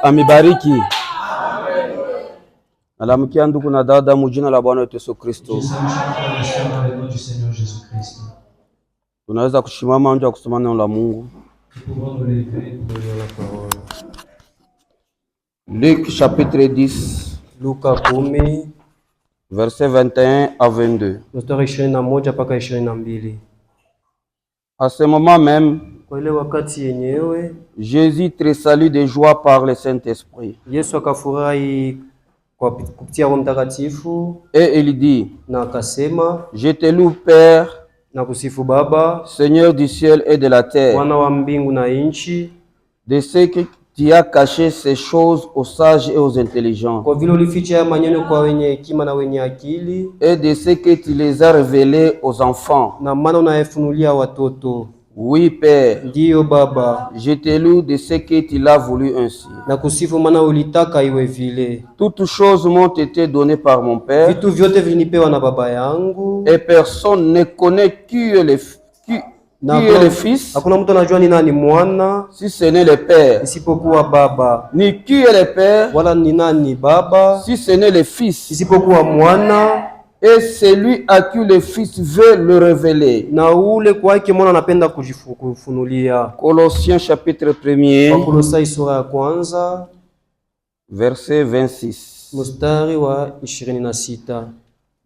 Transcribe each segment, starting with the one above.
Amebariki. Nalamkia ndugu na dada mjina la Bwana wetu Yesu Kristo. Tunaweza kushimama nje kusoma neno la Mungu. Luc chapitre 10. Luka 10 verset 21 à 22. mstari 21 mpaka 22. À ce moment même, kwa ile wakati yenyewe Jésus tressaillit de joie par le Saint-Esprit. Yesu akafurahi kwa kupitia Roho Mtakatifu, et il dit, na akasema, je te loue Père, na kusifu Baba, Seigneur du ciel et de la terre, Bwana wa mbingu na nchi, de ce que tu as caché ces choses aux sages et aux intelligents, kwa vile ulificha maneno kwa wenye hekima na wenye akili, et de ce que tu les as révélés aux enfants. na maana unayefunulia watoto. Oui, Père, ndiyo Baba, je te loue de ce que tu l'as voulu ainsi. na kusifu maana ulitaka iwe vile. Toutes choses m'ont été données par mon Père, vitu vyote vilinipewa na Baba yangu, et personne ne connaît qui est le Fils, hakuna mtu anajua ni nani mwana, si ce n'est le Père, isipokuwa Baba, ni qui est le Père, wala ni nani Baba, si ce n'est le Fils, isipokuwa mwana, et celui à qui le Fils veut le révéler. na ule kwake mwana anapenda kufunulia. Colossiens chapitre 1, Wakolosai sura ya kwanza verset 26. mstari wa 26.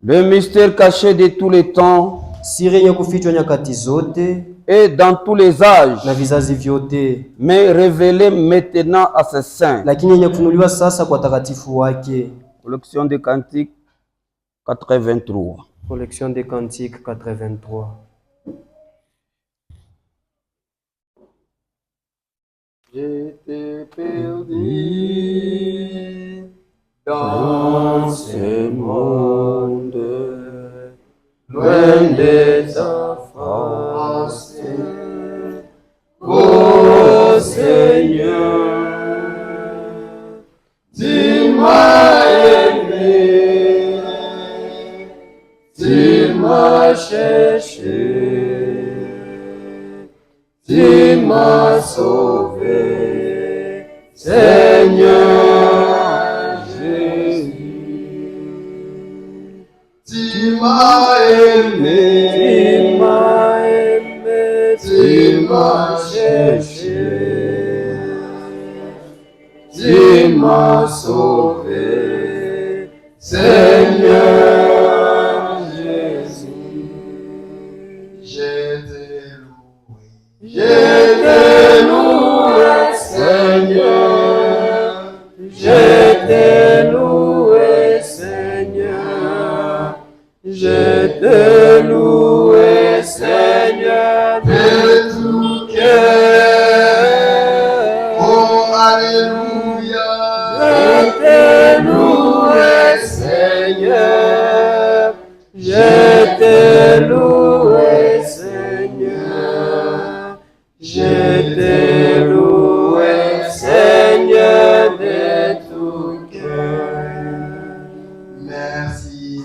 Le mystère caché de tous les temps, siri yenye kufichwa nyakati zote et dans tous les âges, na vizazi vyote, mais révélé maintenant à ses saints. lakini yenye kufunuliwa sasa kwa takatifu wake. Collection des Cantiques 83. Collection des Cantiques 83. J'étais perdu dans ce monde, loin de ta face, ô Seigneur, tu m'as aimé, tu m'as cherché, tu m'as sauvé, Seigneur Jésus. Tu m'as aimé, tu m'as cherché, tu m'as sauvé, Seigneur Jésus. Je te loue, Seigneur, je te loue, Seigneur, je te loue, Seigneur, de tout cœur. Oh, alléluia. Je te loue, Seigneur, je te loue, Seigneur, je te loue, Seigneur, de tout cœur. Merci,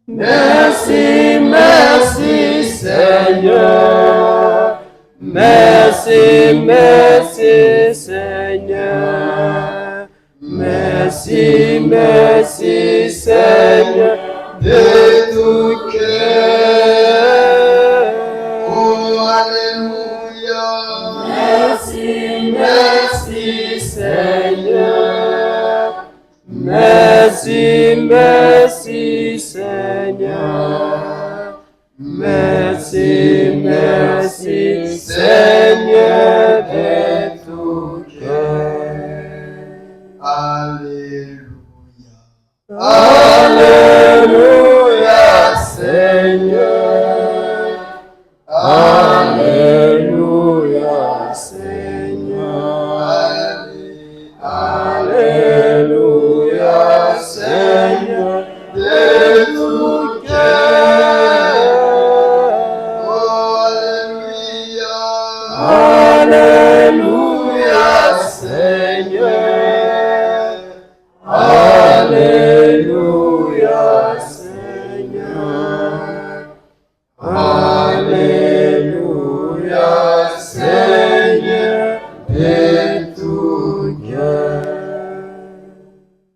merci, merci, Seigneur. Merci, merci, Seigneur. Merci, merci, Seigneur, de tout cœur. Oh, alléluia. Merci, merci, Seigneur. Merci, merci, Seigneur. Merci, merci, Seigneur, de tout cœur. Alléluia. Alléluia, Seigneur. Alléluia, Seigneur. Alléluia, Seigneur, de tout cœur. Oh, alléluia. Alléluia, Seigneur. Alléluia, Seigneur. Alléluia, Seigneur, de tout cœur.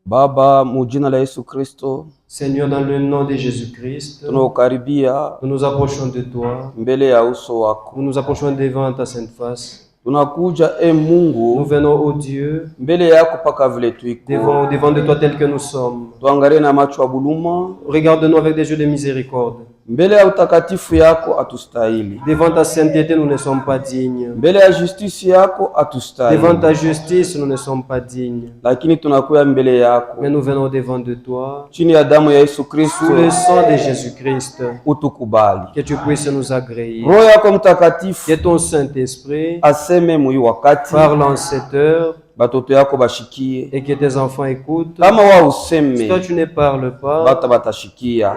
Baba, mujina la Yesu Kristo, Seigneur, dans le nom de Jésus-Christ, tunakaribia nous nous approchons de toi. mbele ya uso wako. Nous nous approchons devant ta sainte face. Tunakuja Nous Mungu venons au Dieu, mbele yako paka vile tuiko. devant de toi tel que nous sommes. Tuangalie na macho ya buluma. Regarde-nous avec des yeux de miséricorde. Mbele ya utakatifu yako atustahili. Devant ta sainteté, nous ne sommes pas dignes. Mbele ya justice yako atustahili. Devant ta justice, nous ne sommes pas dignes. Lakini tunakuya mbele yako. Mais nous venons devant de toi. Chini ya damu ya Yesu Kristo. Sous le sang de Jésus-Christ. Utukubali. Que tu puisses nous agréer. Roho yako mtakatifu. Que ton Saint-Esprit Aseme muyi wakati. parle en cette heure. Batoto yako bashikie. Et que tes enfants écoutent. Kama wa useme. Si toi tu ne parles pas, Bata batashikia.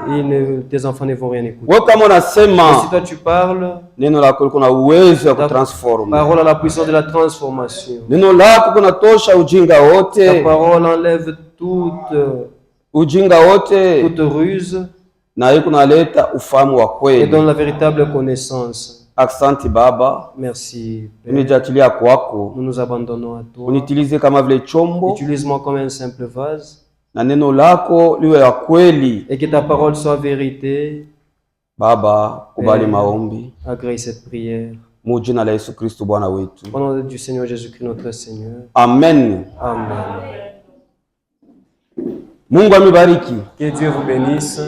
tes enfants ne vont rien écouter. Wewe kama unasema, Et si toi tu parles, neno lako kuna uwezo wa kutransform. parole a la puissance de la transformation. Neno lako kunatosha ujinga Ta wote. parole enlève toute ruse na hiyo kunaleta ufahamu wa et kweli. donne la véritable connaissance. Asante Baba, Merci Père. unijachilia kwako, Nous nous abandonnons à toi. unitilize kama vile chombo, Utilise-moi comme un simple vase na neno lako liwe ya kweli. et que ta parole soit vérité. Baba, kubali maombi Agrée cette prière. mu jina la Yesu Kristo Bwana wetu, Au nom du Seigneur Jésus-Christ notre Seigneur. amen. Amen. Mungu amibariki. Que Dieu vous bénisse.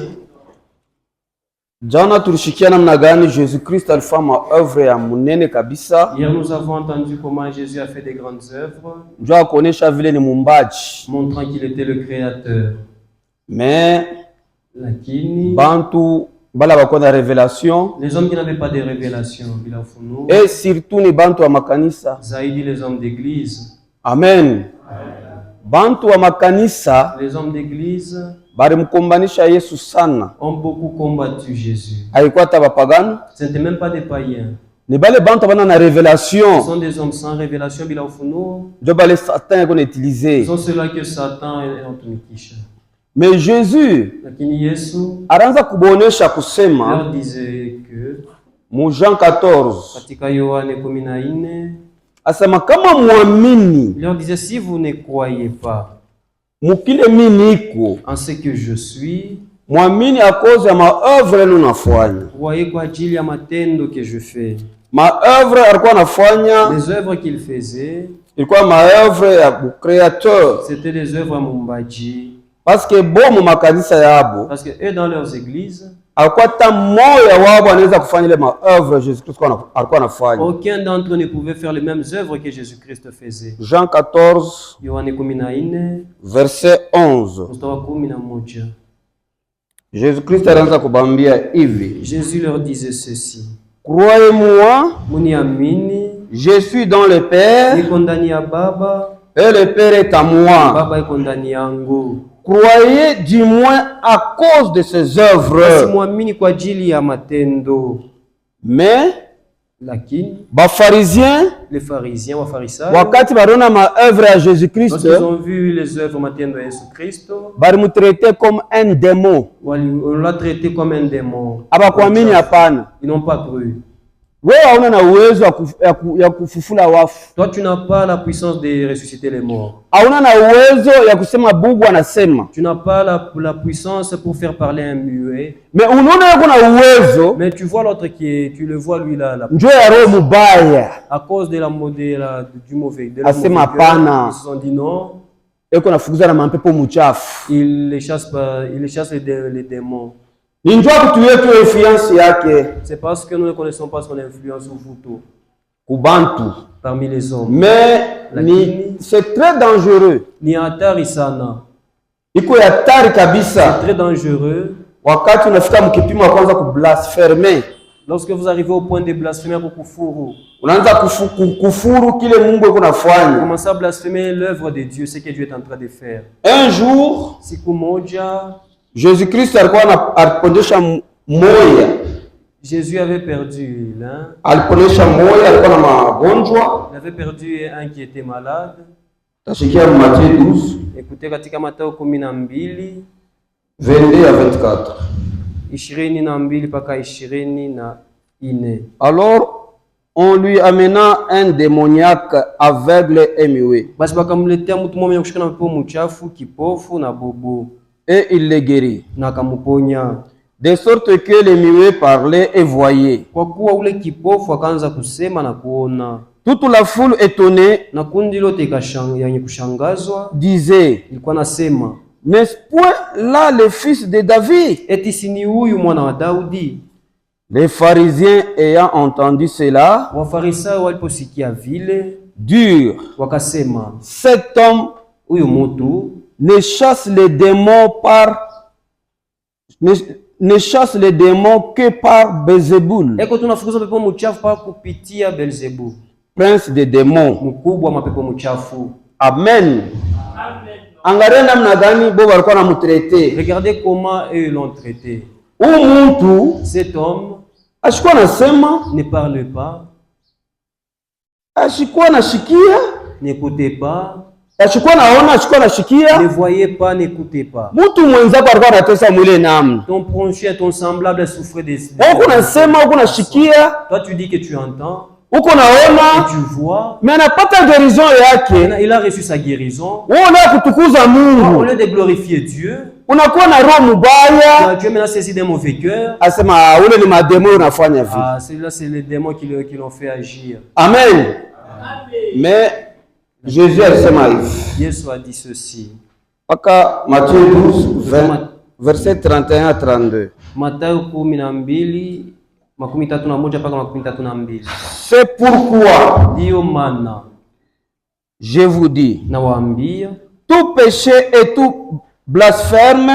Jana tulishikia namna gani Jésus Christ alifanya œuvre ya munene kabisa. Hier nous avons entendu comment Jésus a fait des grandes œuvres, Njoo kuonesha vile ni muumbaji. montrant qu'il était le créateur. Mais Lakini bantu bala bako na révélation les hommes qui n'avaient pas de révélation, bila ufunuo, et surtout ni bantu wa makanisa. zaidi les hommes d'église. Amen. Bantu wa makanisa Les hommes d'église balimkombanisha Yesu sana. ont beaucoup combattu Jésus. Haikuwa hata bapagani, Ce n'étaient même pas des païens. ni bale bantu bana na Ce révélation. sont des hommes sans révélation, bila ufunuo. Ndio bale Satan yako na Ce utiliser. sont ceux-là que Satan est entumikisha. Mais Jésus Lakini Yesu anaanza kubonesha kusema leur disait que mu Jean 14 katika Yohane 14, asema kama muamini il leur disait si vous ne croyez pas mukile mini iko en ce que je suis, muamini akoze ya maœuvre yenu nafanya. croyez kwa ajili ya matendo que je fais. Maœuvre alikuwa anafanya Les œuvres qu'il faisait, ilikuwa maœuvre ya créateur, c'était des œuvres à Mumbaji. parce que bo mu makanisa yabo Parce que eux, dans leurs églises, alikuwa hata mmoja wao anaweza kufanya ile maœuvre Jésus Christ alikuwa anafanya. aucun d'entre eux ne pouvait faire les mêmes œuvres que Jésus-Christ faisait. Jean 14 Yohane 14, verset 11. mstari wa 11. Jésus Christ anaanza kubambia hivi, Jésus leur disait ceci: croyez-moi, Muniamini, je suis dans le Père niko ndani ya Baba, et le Père est à moi. Baba iko ndani yangu. Croyez du moins à cause de ses œuvres. Simwamini kwa ajili ya matendo. Mais Lakini bapharisiens les pharisiens, wafarisayo, wakati baliona maœuvre ya Jésus Christ lorsqu'ils ont vu les œuvres matendo ya Yesu Kristo, balimtraite comme un démon. on l'a traité comme un démon. Abakuamini hapana. Ils n'ont pas cru. Wewe hauna na uwezo ya kufufula wafu. Toi, tu n'as pas la puissance de ressusciter les morts. Hauna na uwezo ya kusema Mungu anasema. Tu n'as pas la puissance pour faire parler un muet. Mais unaona yako na uwezo. Mais tu vois l'autre tu le vois lui là, Njoo ya roho mubaya. à cause de du mauvais. De Asema hapana. Ils se sont dit non. Eko nafukuza na mapepo muchafu. Ils les chassent les démons. Ni njoo kutu yetu influence yake. C'est parce que nous ne connaissons pas son influence au Vuto, Kubantu. parmi les hommes. Mais c'est très dangereux. Ni hatari sana. Iko ya hatari kabisa. C'est très dangereux. Wakati unafika mkipimo wa kwanza kublaspheme. Lorsque vous arrivez au point de blasphémer pour kufuru. Unaanza kufuru kile Mungu yuko nafanya. Commencez à blasphémer l'œuvre de Dieu, ce que Dieu est en train de faire. Un jour, siku moja, Jésus Christ alikuwa alipondesha moya. Jésus avait perdu l'un. Alipondesha moya, alikuwa na magonjwa. Il avait perdu un qui était malade. Tashikia Matthieu 12. Écoutez katika Mathayo 12, 22 à 24. 22 mpaka 24. Alors, on lui amena un démoniaque aveugle et muet, Basi bakamletea mtu mmoja kushika na pepo mchafu, kipofu na bubu, et il le guérit, na akamuponya. de sorte que les muets parlaient et voyaient. Kwa kuwa ule kipofu akaanza kusema na kuona. Toute la foule étonnée Na kundi lote yenye kushangazwa disait, ilikuwa nasema, n'est-ce point là le fils de David? eti si ni huyu mwana wa Daudi? Les pharisiens ayant entendu cela Wafarisayo waliposikia vile dirent, wakasema, cet homme huyu mtu ne chasse les démons ne chasse les démons que par Bézéboul, eko tunafukuza pepo mchafu pa kupitia Beelzebul, prince des démons. mkubwa wa mapepo mchafu. Amen. Angalia namna gani bo walikuwa na mutraite. Regardez comment eux l'ont traité. Huyu mtu Cet homme ashikuwa nasema, ne parle pas, ashikuwa nashikia, n'écoutez pas, ashikuwa naona, ashikuwa ne nashikia. voyez pas, n'écoutez pas. Mtu mwenzako alikuwa anatesa mwile namna. Ton prochain, ton semblable souffrait des... Huko nasema, huko nashikia, Toi tu dis que tu entends, huko et naona, tu vois, mais anapata guérison yake. il a reçu sa guérison. Wewe unataka kutukuza Au Mungu, lieu de glorifier Dieu, unakuwa na roho mbaya, tu es maintenant saisi d'un mauvais cœur. asema ule ni mademo unafanya vile. Ah, celui-là, c'est les démons qui l'ont fait agir. Amen. Mais Jésus alisema hivi. Yesu a dit ceci. Paka Matthieu 12, verset 31 à 32. Mathayo 12, 31 mpaka 32. C'est pourquoi Ndiyo maana je vous dis, nawaambia, tout péché et tout blasphème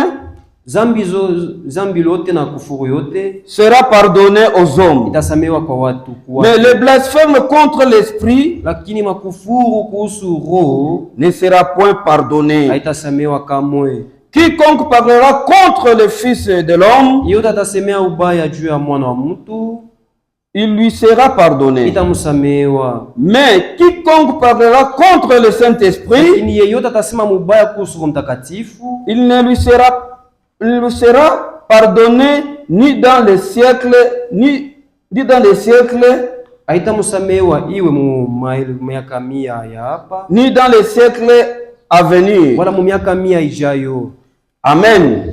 zambi lote na kufuru yote sera pardonné aux hommes. itasamewa kwa watu Mais le blasphème contre l'esprit lakini makufuru kuhusu roho ne sera point pardonné. haitasamewa kamwe. Quiconque parlera contre le Fils de l'homme, Yote atasemea ubaya juu ya mwana wa mtu, il lui sera pardonné. itamusamewa. Mais quiconque parlera contre le Saint-Esprit, Lakini yeyote atasema mubaya kuhusu Roho Mtakatifu, il lui sera pardonné ni dans les siècles, ni dans les siècles, haitamusamewa iwe mu miaka 100 ya hapa ni dans les siècles à venir. wala mu miaka 100 ijayo. Amen.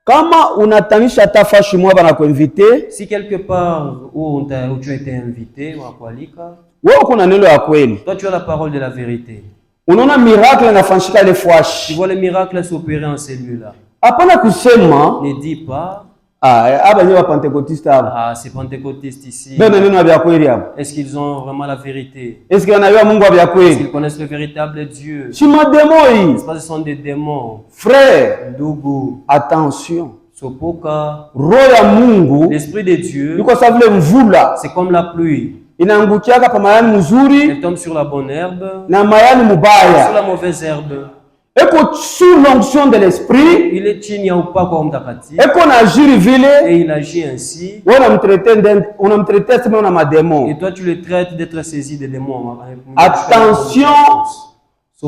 Kama unatanisha tafashi mwa bana kuinvite, Si quelque part où tu as été invité ou akualika, wewe kuna neno ya kweli. toi tu as la parole de la vérité. Unaona miracle inafanyika ile Tu fwashi. vois les miracles s'opérer en celui-là. Hapana kusema Ne dis pas, aba nyewa pentekotiste hapa. ah, c'est pentecôtiste ici. Bana neno ya kweli hapa. Est-ce qu'ils ont vraiment la vérité? Est-ce que wanajua Mungu wa Est-ce kweli? qu'ils connaissent le véritable Dieu? Si mademo N'est-ce pas, ce sont des démons. frère, Ndugu, attention. sopoka. Roho ya Mungu L'Esprit de Dieu, iko sawa vile mvula c'est comme la pluie. inaangukiaka pa mayani mzuri Elle tombe sur la bonne herbe, na mayani sur mubaya. la mauvaise herbe. Eko sous l'onction de l'esprit, Il est chini ya upako wa mtakatifu eko na ajiri vile, et il agit ainsi. wewe unamtrete sema una mademo. Et toi, tu le traites d'être saisi des démons. Attention,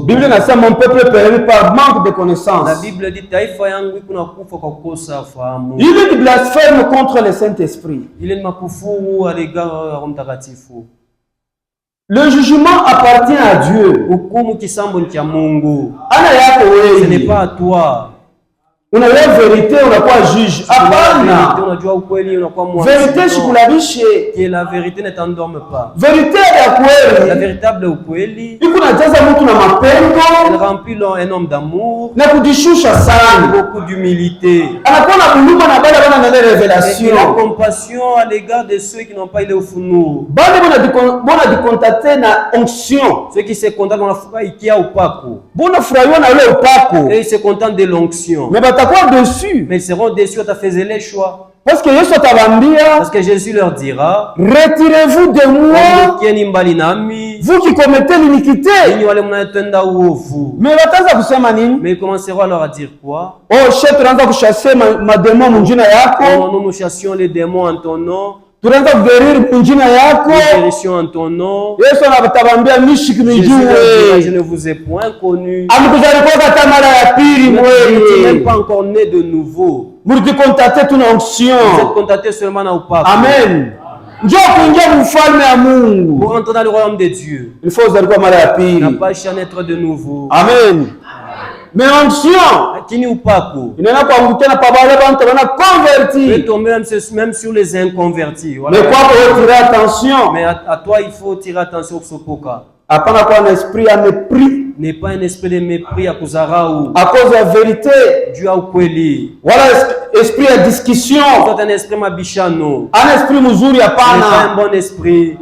Bible nasema mon peuple périt par manque de La connaissance. Bible dit taifa yangu iko na kufa kwa kukosa fahamu. Il est du blasphème contre le Saint-Esprit. Ile ni makufuru à l'égard ya Roho Mtakatifu. Le jugement appartient à Dieu. Hukumu kisambo ni cha Mungu. Ana yako Ce n'est wewe. pas à toi. Una la vérité unakuwa juge. Hapana. Unajua ukweli unakuwa Vérité mwazi. shikulabishe. Que la vérité ne t'endorme pas. Vérité ya La kweli véritable ukweli, iko najaza mtu na elle mapendo remplit un homme d'amour, na kujishusha sana. beaucoup d'humilité. Anakuwa na buluma na bale bana na Et il a revelation. compassion à l'égard de ceux qui n'ont pas eu ufunuo. Bale bona dikontate na onction. Ceux qui se contentent dans la foi ikia upako. Bona furahiwa na ule upako. Et ils se contentent de l'onction. Mais batakuwa dessus. Mais ils seront déçus, tu as fait les choix. Parce que Yesu atabambia, Parce que Jésus leur dira, retirez-vous de moi, Ondokieni mbali nami, vous qui commettez l'iniquité. ninyi wale mnayetenda uovu. Mais bataanza kusema nini? Mais ils commenceront alors à dire quoi? Oh, chef, tunaanza kushase mademo munjina yako. Oh, nous chassions les démons en ton nom, Tunaanza kugerir munjina yako. nous périssions en ton nom. Yesu anatabambia mishiki Jésus leur dira, je mijue. ne vous ai point connu. Amkuzalikuwa kata mara ya pili Vous n'êtes même mweye. pas encore né de nouveau. Multikontate tuna Vous êtes onction. contacté seulement dans Upako. Amen. Njoo kuingia mfalme wa Mungu. Pour entrer dans le royaume de Dieu, Il faut uzaliwa mara ya pili. n'a pas cherché à naître de nouveau. Amen. Mais onction Lakini upako inaenda kuangukia na pabale bantu bana peut converti. tomber même sur les inconvertis. Voilà. Mais quoi pour tirer attention? Mais à toi, il faut tirer attention sur ce poka. Hapana kuwa na esprit ya mépris N'est pas un esprit de mépris à kuzarau. à cause ya vérité. Dieu a ukweli. Wala esprit ya discussion. C'est un esprit mabishano. Ana esprit mzuri C'est pas un hapana. bon esprit.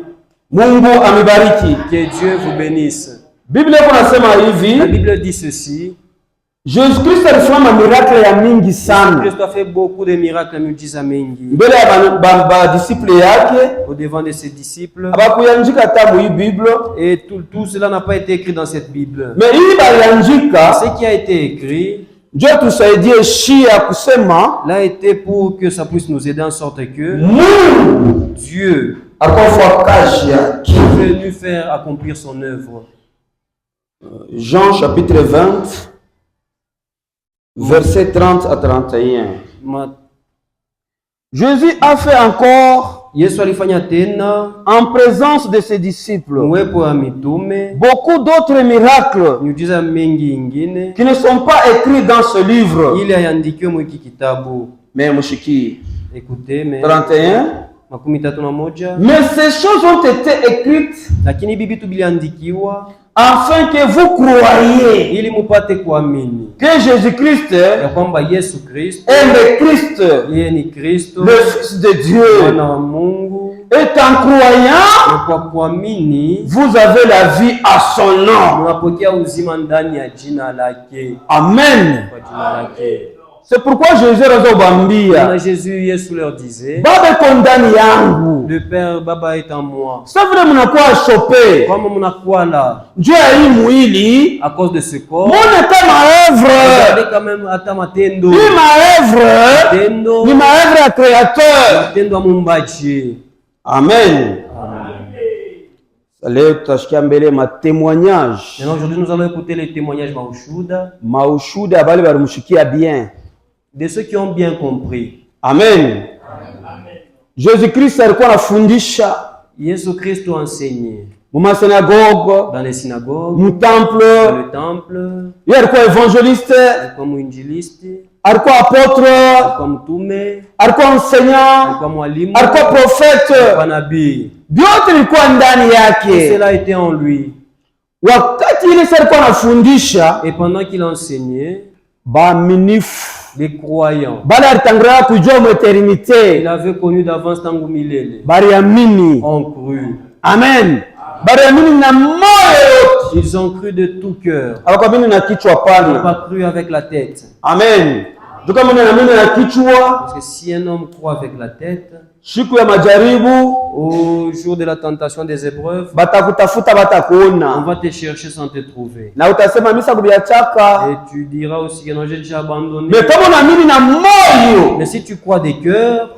Mungu amebariki. Que Dieu vous bénisse. Biblia kunasema La hivi, Bible dit ceci. Jésus-Christ alifanya miracle ya mingi sana Christ a fait beaucoup de miracles, miujiza mengi. mbele ya ba disciple yake, Au devant de ses disciples. abakuyanjika hata mu Bible. Et tout cela n'a pas été écrit dans cette Bible. Mais hii balianjika Ce qui a été écrit, ndio tusaidie shia kusema l'a été pour que ça puisse nous aider en sorte que Mungu Dieu akafua kazi yake. est venu faire accomplir son œuvre. Jean chapitre 20 verset 30 à 31. Jésus a fait encore Yesu alifanya tena en présence de ses disciples uwepo wa mitume beaucoup d'autres miracles miujiza mengi ingine qui ne sont pas écrits dans ce livre. ili ayandikiwe mwiki kitabu. Mais mushiki Écoutez, mais 31. 31. Mais ces choses ont été écrites Lakini bibi tu biliandikiwa afin que vous croyiez ili mupate kuamini que Jésus-Christ ya kwamba Yesu Kristo est le Christ, yeye ni Kristo le Fils de Dieu. mwana wa Mungu, Et en croyant, na kwa kuamini vous avez la vie à son nom. unapokea uzima ndani ya jina lake. Amen. Kwa jina lake. C'est pourquoi Jésus razobambia Na Jésus Yesu leur disait, Baba iko ndani yangu. le Père Baba est en moi. Sasa vile mnakuwa chope Kama mnakuwa là njoo ya hii mwili, à cause de ce corps, mone kama œuvre. regardez quand même hata matendo. Hii maœuvre Matendo, ni maœuvre ya créateur. matendo ya Muumbaji. Amen. Leo tutashikia mbele ma témoignage. Maintenant aujourd'hui nous allons écouter les témoignages maushuda Maushuda bali balimshikia bien. de ceux qui ont bien compris. Amen. Jésus-Christ alikuwa anafundisha Yesu Kristo enseigné mu synagogue, dans les synagogues, mu dans temple. le temple, Yeye alikuwa evangeliste, alikuwa mwinjilisti, alikuwa apôtre, alikuwa mtume, alikuwa enseignant, alikuwa mwalimu, alikuwa prophète. alikuwa nabii. Vyote vilikuwa ndani Tout yake. cela était en lui. Wakati ile sasa alikuwa anafundisha, Et pendant qu'il enseignait, baaminifu les croyants, bali alitangulia kujua mu il eternite, avait connu d'avance tangu milele, baliamini. ont cru. Amen. Baliamini na moyo yote, Ils ont cru de tout cœur. hawakuamini na kichwa Ils n'ont pana. pas cru avec la tête. Amen. Ndio kama unaamini na kichwa, Parce que si un homme croit avec la tête, siku ya majaribu au jour de la tentation des épreuves, batakutafuta on batakuona, va te chercher sans te trouver. na utasema misa kubiachaka. Et tu diras aussi que non, j'ai déjà abandonné. Mais kama unaamini na moyo, Mais si tu crois de cœur,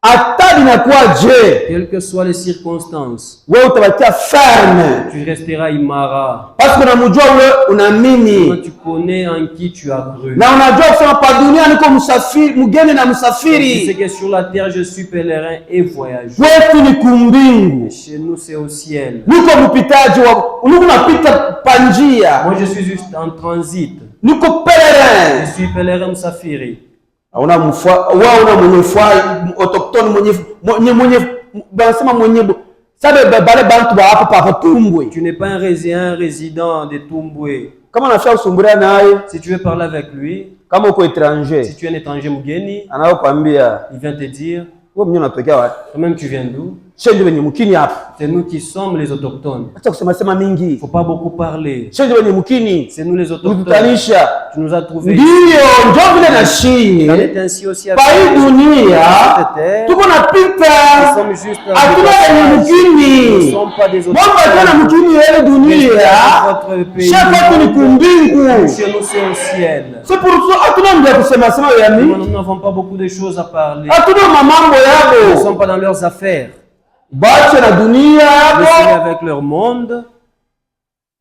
hata linakuwa je, quelles que soient les circonstances, wewe utabakia ferme, tu resteras imara. parce que unamjua wewe Quand unaamini tu connais en qui tu as cru. na unajua kusema pa dunia niko msafiri, mgeni na Tu sais msafiri, que sur la terre, je suis pèlerin et voyageur. kwetu ni kumbingu, Et chez nous, c'est au ciel. niko mpitaji wa niko napita panjia, Moi, je suis juste en transit. niko Je pèlerin. suis pèlerin msafiri. Hauna mfua, wewe una mwenye fua autochtone mwenye banasema mwenye sabe bale bantu ba hapo pa Tumbwe. Tu n'es pas un résident de Tumbwe. Kama unafia usumburia naye, Si tu veux parler avec lui, kama uko étranger, si tu es un étranger mgeni, anaokuambia il vient te dire, wewe mwenyewe unatokea wapi? toi-même tu viens d'où? Shenje wenye mkini hapa. C'est nous qui sommes les autochtones. Acha kusema sema Il mingi. ne faut pas beaucoup parler. Shenje wenye mkini. C'est nous les autochtones. Kutanisha. Tu nous as trouvés. Ndio ndio vile na On shini. est ainsi aussi avec Pa hii dunia tuko Nous napita. sommes juste Hatuna wenye Nous ne mkini. sommes pas des Mwamba tena autochtones. mkini ile dunia. Votre pays. Chaque fois ni kumbingu. Chez nous, c'est au ciel. C'est pour ça hatuna mja kusema sema yani. Nous n'avons pas beaucoup de choses à parler. Hatuna mamambo Nous ne yabo. sommes pas dans leurs affaires. Bache na dunia Laissez-les yabo. avec leur monde.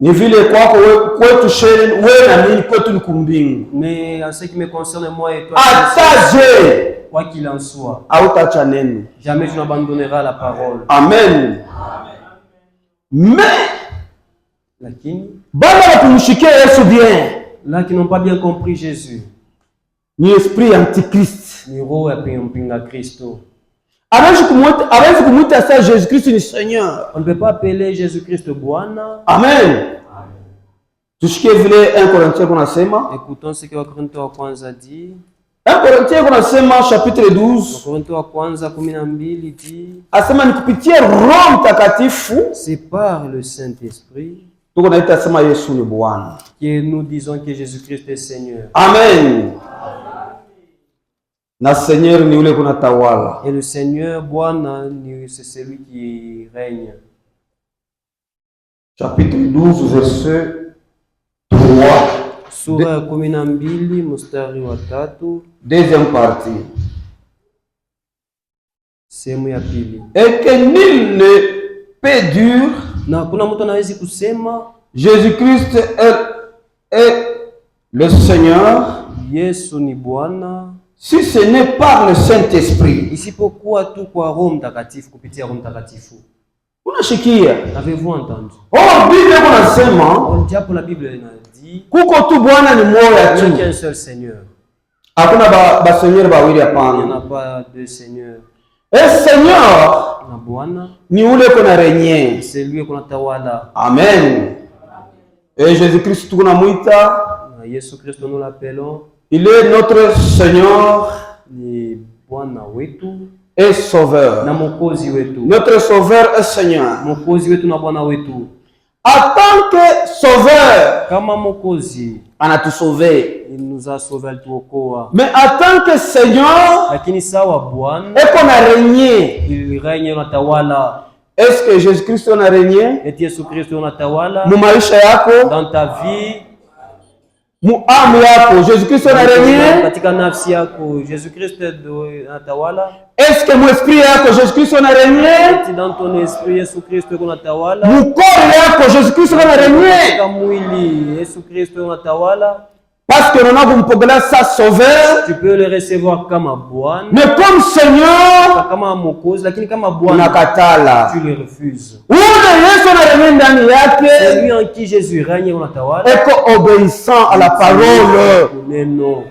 Ni vile kwako kwetu sheni wewe na mimi kwetu ni kumbingu. Mais en ce qui me concerne, moi et toi, Ataje Quoi qu'il en soit, hautaacha neno. jamais tu n'abandonneras la parole. Amen. Mais Lakini, bana batumshikia Yesu bien, là qui n'ont pas bien compris Jésus, ni esprit antichrist. ni roho ya mpinga Kristo. Hawezi kumuita sasa Jésus Christ ni Seigneur. On ne peut pas appeler Jésus-Christ Bwana. Amen. Tushikie vile 1 Corinthiens kunasema. Écoutons ce que Wakorintho wa kwanza dit. 1 Corinthiens kunasema chapitre 12. Wakorintho wa kwanza 12 dit, asema ni kupitia Roho Mtakatifu, c'est par le Saint-Esprit tuko naita sema Yesu ni Bwana. que nous disons que Jésus-Christ est Seigneur. Amen. Na Seigneur ni ule kuna tawala. Et le Seigneur Bwana, c'est celui qui règne. Chapitre 12 verset 3. Sura ya 12 mstari wa 3. Deuxième partie. Sehemu ya pili. Et que nul ne peut dire Na kuna mtu anawezi kusema Jésus-Christ est le Seigneur Yesu ni Bwana si ce n'est par le Saint-Esprit. isipokuwa tu kwa Roho Mtakatifu, kupitia Roho Mtakatifu. Unashikia? Avez-vous entendu? Oh, Biblia kunasema Japo la Bible inadit kuko tu Bwana ni mmoja il n'y a tu. qu'un seul Seigneur. Hakuna ba seigneur bawili Il n'y en hapana. a pas deux seigneurs. Et Seigneur Na Bwana ni ule kuna renye. c'est lui qu'on atawala. Amen. Et Jésus-Christ tunamuita, Na Yesu Kristo nous l'appelons il est notre Seigneur ni Bwana wetu et Sauveur. na Mwokozi wetu. Notre Sauveur et Seigneur. Mwokozi wetu na Bwana wetu. En tant que Sauveur, Kama Mwokozi anatusauver. il nous a sauvé, alituokoa. Mais en tant que Seigneur, Lakini sawa Bwana et qu'on a régné. il règne, unatawala. Est-ce que Jésus-Christ on a régné? Eti Yesu Kristo unatawala Mu maisha yako, dans ta vie, mu amu yako, Jésus-Christ on a régné? katika nafsi yako Yesu Kristo unatawala. Est-ce que mu esprit yako, Jésus-Christ on a régné? Eti dans ton esprit Yesu Kristo unatawala. Mu corps yako, Jésus-Christ on a régné? Katika mwili Yesu Kristo unatawala. Parce que nous avons un sa Sauveur, Tu peux le recevoir kama Bwana, mais comme Seigneur, kama Mwokozi, lakini kama on a Bwana katala. tu le refuses. Ule Yesu on a régné ndani C'est yake, lui en qui Jésus règne unatawala. et obéissant à la parole. Kuneno.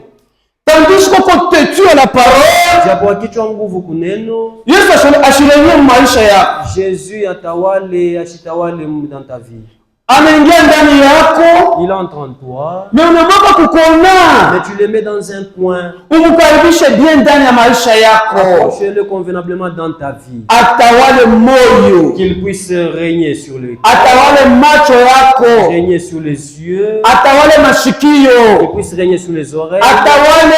Tandis qu'on te tue à la parole, Japo kichwa nguvu kuneno. Yesu ashirenie maisha yako. Jésus atawale, ashitawale dans ta vie. Anaingia ndani yako, Il entre en toi, mais unamoka mais kukona. tu le mets dans un coin. Umukaribishe bien ndani ya maisha yako. Approche-le convenablement dans ta vie. Atawale moyo, Qu'il puisse régner sur le cœur, atawale macho yako, régner sur les yeux, atawale qu'il masikio, puisse régner sur les oreilles, atawale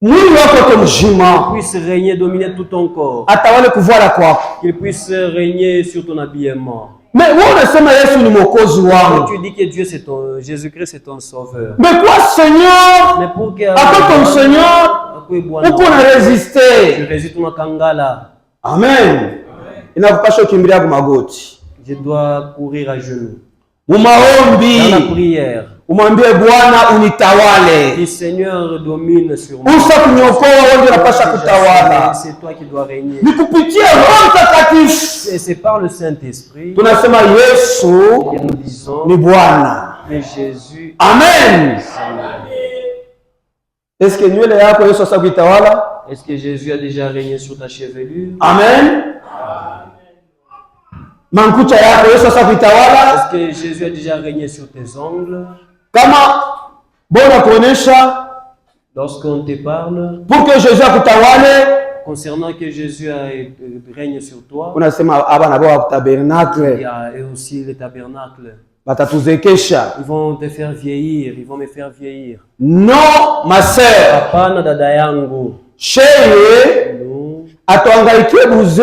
mwili wako qu'il mzima, puisse régner, dominer tout ton corps, atawale kuvala kwako. qu'il puisse régner sur ton habillement. Mais wewe unasema Yesu ni mwokozi Quand wangu. tu dis que Dieu c'est ton Jésus-Christ c'est ton sauveur. Mais quoi Seigneur? Mais pour que Ako ton Seigneur, uko na tu résister. résistes na kangala. Amen. Inakupasha ukimbilia kwa magoti. Je dois courir à genoux. Mu Dans la maombi, prière, umwambie Bwana unitawale. le Seigneur domine sur moi. Usa kuniokoa wewe unapasha kutawala. C'est toi qui dois régner. Ni kupitia Roho Mtakatifu. Et c'est par le Saint-Esprit Tunasema Yesu que nous disons ni Bwana. que Jésus Amen. est Seigneur. Est-ce que nywele yako Yesu asa kuitawala? Est-ce que Jésus a déjà régné sur ta chevelure? Amen. Mankucha yako Yesu asa kuitawala? Est-ce que Jésus a déjà régné sur tes ongles? Kama bona kuonesha Lorsqu'on te parle pour que Jésus akutawale, concernant que Jésus règne sur toi, unasema abana bao il y tabernacle a eux aussi le tabernacle. batatuzekesha. Ils vont te faire vieillir, ils vont me faire vieillir. Non, ma sœur, Hapana dada yangu. sheye Nous, atuangaikie buze,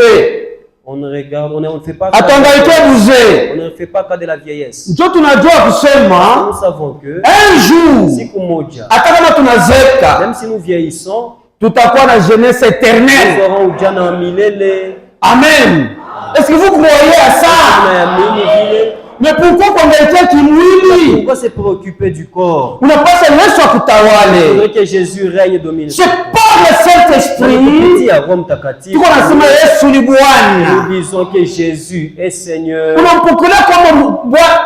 on ne regarde, on ne fait pas cas, atuangaikie on buze. ne fait pas cas de la vieillesse. Njo tunajua kusema Nous savons que un jour siku moja, hata kama tunazeka même si nous vieillissons, tutakuwa na jeunesse nous éternelle. aurons ujana wa milele. Amen. Est-ce que vous croyez à ça? Tunaamini vile. Mais pourquoi kuangaikia kimwili? Pourquoi se préoccuper du corps? Unapasa Yesu Il akutawale. faudrait que Jésus règne et domine. C'est pas le Saint-Esprit, kupitia Roho Mtakatifu tuko nasema Yesu ni Bwana. nous disons que Jésus est Seigneur. Unampokea kama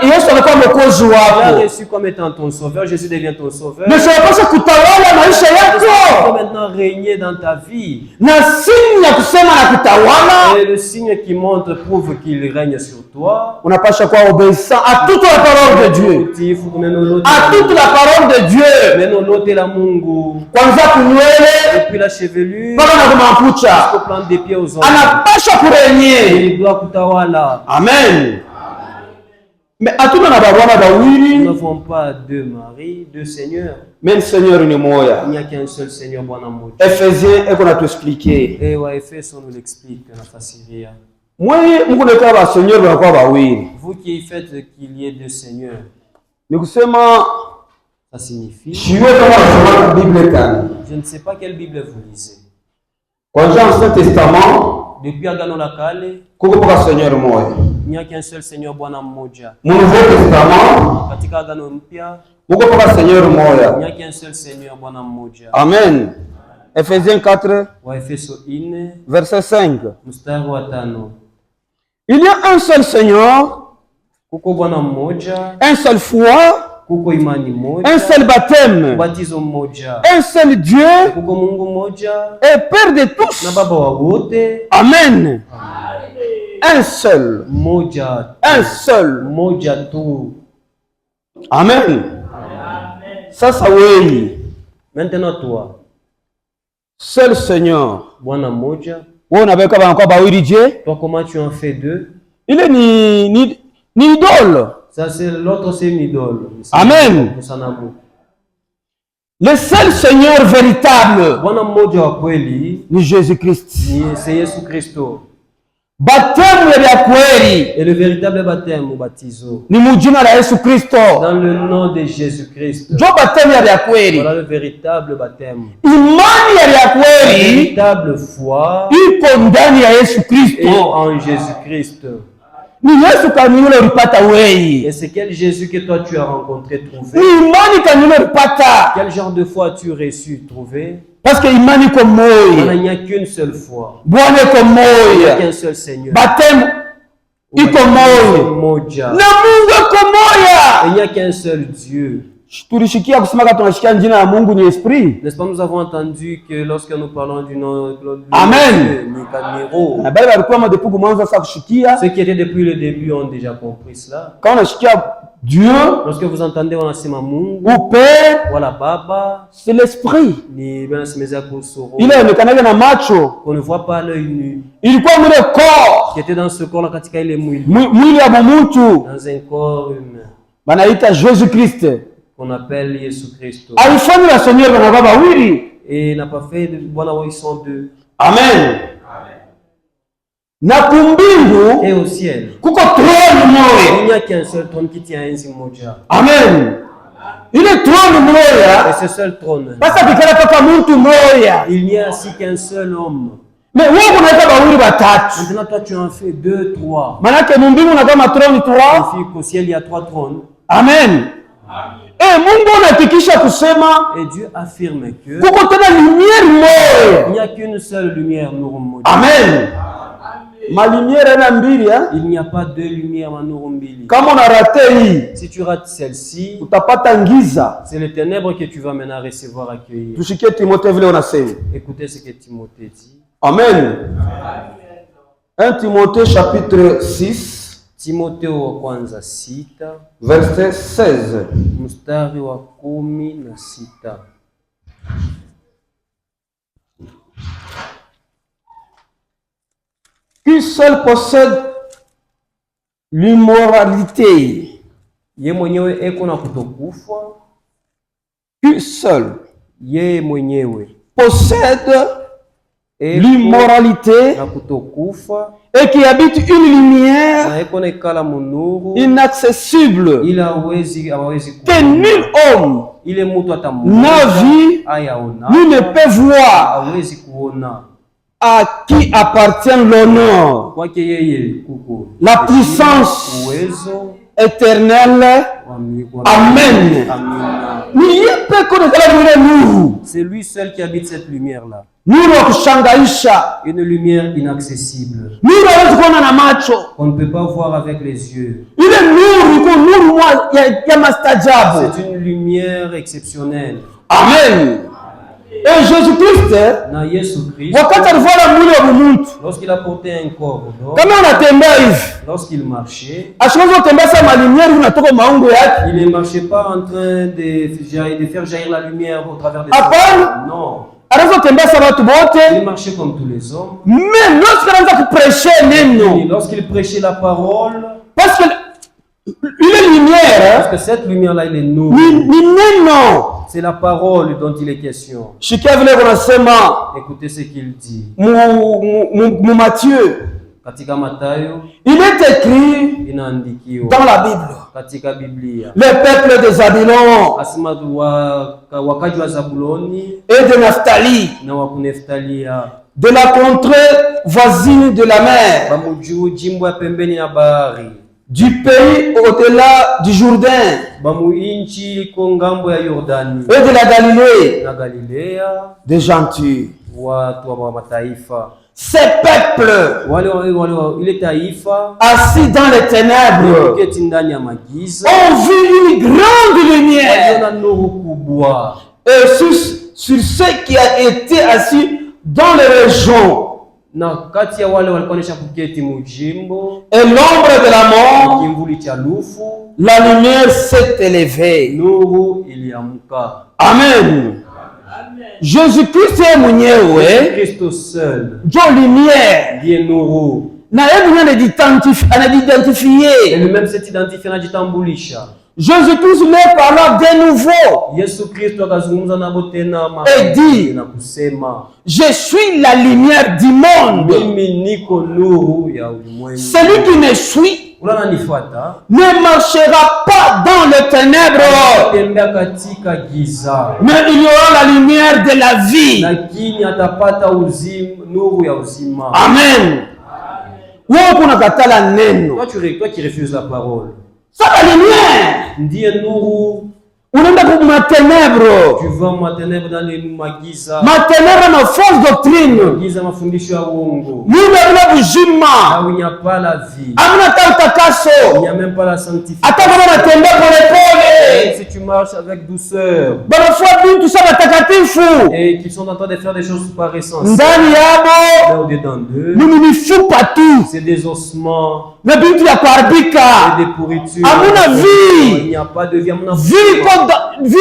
Yesu alikuwa mwokozi Tu l'as wako. reçu comme étant ton sauveur, Jésus devient ton sauveur. Ndio unapaswa kutawala maisha Tu yako. peux maintenant régner dans ta vie. Na signe ya kusema na kutawala, Et le signe qui montre prouve qu'il règne sur toi. unapaswa kuwa obéissant à toute la parole de Dieu. À toute la parole de Dieu. Kwanza kunywele, Depuis la chevelure, mpaka na kumakucha. jusqu'au plan des pieds aux ongles. Anapaswa kurenye. Il doit kutawala. Amen. Mais hatuna na babwana bawili. Nous n'avons pas deux maris, deux seigneurs. Même Seigneur ni moya. Il n'y a qu'un seul Seigneur, Bwana mmoja. Ephésiens eko na tuexpliquer. Et wa Efeso nous l'explique na fasiria. Mwe Mungu neka ba Seigneur banakuwa bawili. Vous qui faites qu'il y ait deux seigneurs, Ni kusema ça signifie, shiwe kama unasoma Biblia kani. je ne sais pas quelle Bible vous lisez. Kwanza Ancien Testament Depuis Agano la Kale, kuko paka Seigneur moya. il n'y a qu'un seul Seigneur, Bwana mmoja. Mu Nouveau Testament Katika Agano mpya, kuko paka Seigneur il n'y moya. a qu'un seul Seigneur, Bwana mmoja. Amen. Ephésiens 4 Wa Efeso 4 verset 5. mstari wa 5. Il y a un seul Seigneur, Kuko Bwana mmoja, un seul foi, kuko imani moja, un seul baptême, ubatizo mmoja, un seul Dieu kuko Mungu mmoja et Père de na tous. Baba wa wote, Amen. Un seul. mmoja, Un seul. mmoja tu. Amen. Sasa wewe, Maintenant toi, seul Seigneur. Bwana mmoja, Wewe unaweka banakuwa bawili je? toi comment tu en fais deux? Ile ni idole. Ça c'est l'autre, c'est une idole. Amen. Msanamu. Le seul Seigneur véritable Bwana mmoja wa kweli ni Jésus-Christ. c'est Yesu Kristo. Baptême ya kweli Et le véritable baptême ou baptizo ni mujina la Yesu Kristo. dans le nom de Jésus-Christ. Jo baptême ya kweli. Voilà le véritable baptême. Imani ya La kweli véritable foi iko ndani ya Yesu est Kristo. en Jésus-Christ. Ni Yesu kanilo ulipata wewe. Et c'est quel Jésus que toi tu as rencontré, trouvé? Ni imani kanilo ulipata. Quel genre de foi as-tu reçu, trouvé? Parce que imani iko Il moya. n'y a qu'une seule foi. Bwana iko Il n'y a moya. qu'un seul Seigneur. Baptême iko moya. Moja. Na Mungu iko moya. Il n'y a qu'un seul Dieu. Tulishikia kusema kama tunashikia jina la Mungu ni esprit. N'est-ce pas, nous avons entendu que lorsque nous parlons du nom de Amen. Nicaniro, Na bale walikuwa depuis kumwanza sasa kushikia. ceux qui étaient depuis le début ont déjà compris cela. Quand unashikia Dieu Lorsque vous entendez wanasema Mungu ou Père, wala Baba, c'est l'esprit. ni banasemezea kusoro, Ile onekanaga na macho. qu'on ne voit pas à l'œil nu, Ilikuwa mwile corps. qui était dans ce corps là katika ile mwili, Mwili ya mtu. dans un corps humain Banaita Jésus-Christ. qu'on appelle Yesu Kristo. Alifanya la Seigneur banakuwa bawili. Et n'a pas fait de Bwana wa, ils sont deux. Amen. Na kumbingu Et au ciel, kuko trône il moya. n'y a qu'un seul trône qui tient enzi moja. Amen. Ile trône moya. Et ce seul trône, Basa kikala paka mtu moya. il n'y a ainsi qu'un seul homme. Mais wewe unaita bawili batatu. Maintenant, toi, tu en fais deux, trois. Manake mumbingu na kama trône Il 3. suffit qu'au ciel, il y a trois trônes. Amen. Mungu anahakikisha kusema Et Dieu affirme que kuko tena lumière il moya. n'y a qu'une seule lumière, Nuru moja. Amen. Ma lumière ina mbili ya. Il n'y a pas deux lumières, Nuru mbili. Kama una rate hii, Si tu rates celle-ci, utapata ngiza. c'est les ténèbres que tu vas maintenant recevoir, accueillir. Tushikie Timothée vile unasema. Écoutez ce que Timothée dit. Amen. 1 Timothée chapitre 6 Timothée wa kwanza 6 verset 16. mstari wa 16. Qui seul possède l'immoralité. Ye mwenyewe eko na kutokufa. Qui seul Ye mwenyewe possède eko l'immoralité na kutokufa et qui habite une lumière na eko na ikala munuru inaccessible ila hawezi que nul homme ile mtu n'a atamuona vu ayaona ni ne peut voir, hawezi kuona. à qui appartient l'honneur, Kwake yeye kuko la puissance uwezo éternelle. wa Amen. Amina. C'est lui seul qui habite cette lumière-là. Une lumière inaccessible. On ne peut pas voir avec les yeux. C'est une lumière exceptionnelle. Amen. Et Jésus-Christ, lorsqu'il a porté un corps, lorsqu'il marchait, il ne marchait pas en train de faire jaillir la lumière au travers des hommes. Non. Il marchait comme tous les hommes. Mais lorsqu'il prêchait la parole, parce que lumière, parce que cette lumière-là, il est nous. C'est la parole dont il est question. Écoutez ce qu'il dit. Matthieu. Il est écrit dans la Bible. Le peuple de Zabulon et de Naphtali, de la contrée voisine de la mer, du pays au-delà du Jourdain et de la Galilée, des gentils. Ces peuples assis dans les ténèbres ont vu une grande lumière. Et sur ceux qui a été assis dans les régions et l'ombre de la mort, la lumière s'est élevée. Amen. Jésus-Christ est Christ seul. lumière. Et lui-même s'est identifié na jitambulisha. Jésus-Christ leur parla de nouveau. Et dit, je suis la lumière du monde. Celui qui me suit ne marchera pas dans les ténèbres, mais il y aura la lumière de la vie. Amen. Toi qui refuses la parole, ça la lumière. Tu vas ma ténèbre dans les magiza. Ma ténèbre na fausse doctrine. Magiza mafundisho ya uongo. Il n'y a pas la vie. Il n'y a même pas la sanctification. Si tu marches avec douceur. Et qu'ils sont en train de faire des choses par essence. Au-dedans d'eux. C'est des ossements. C'est des pourritures. Il n'y a pas de vie. Vie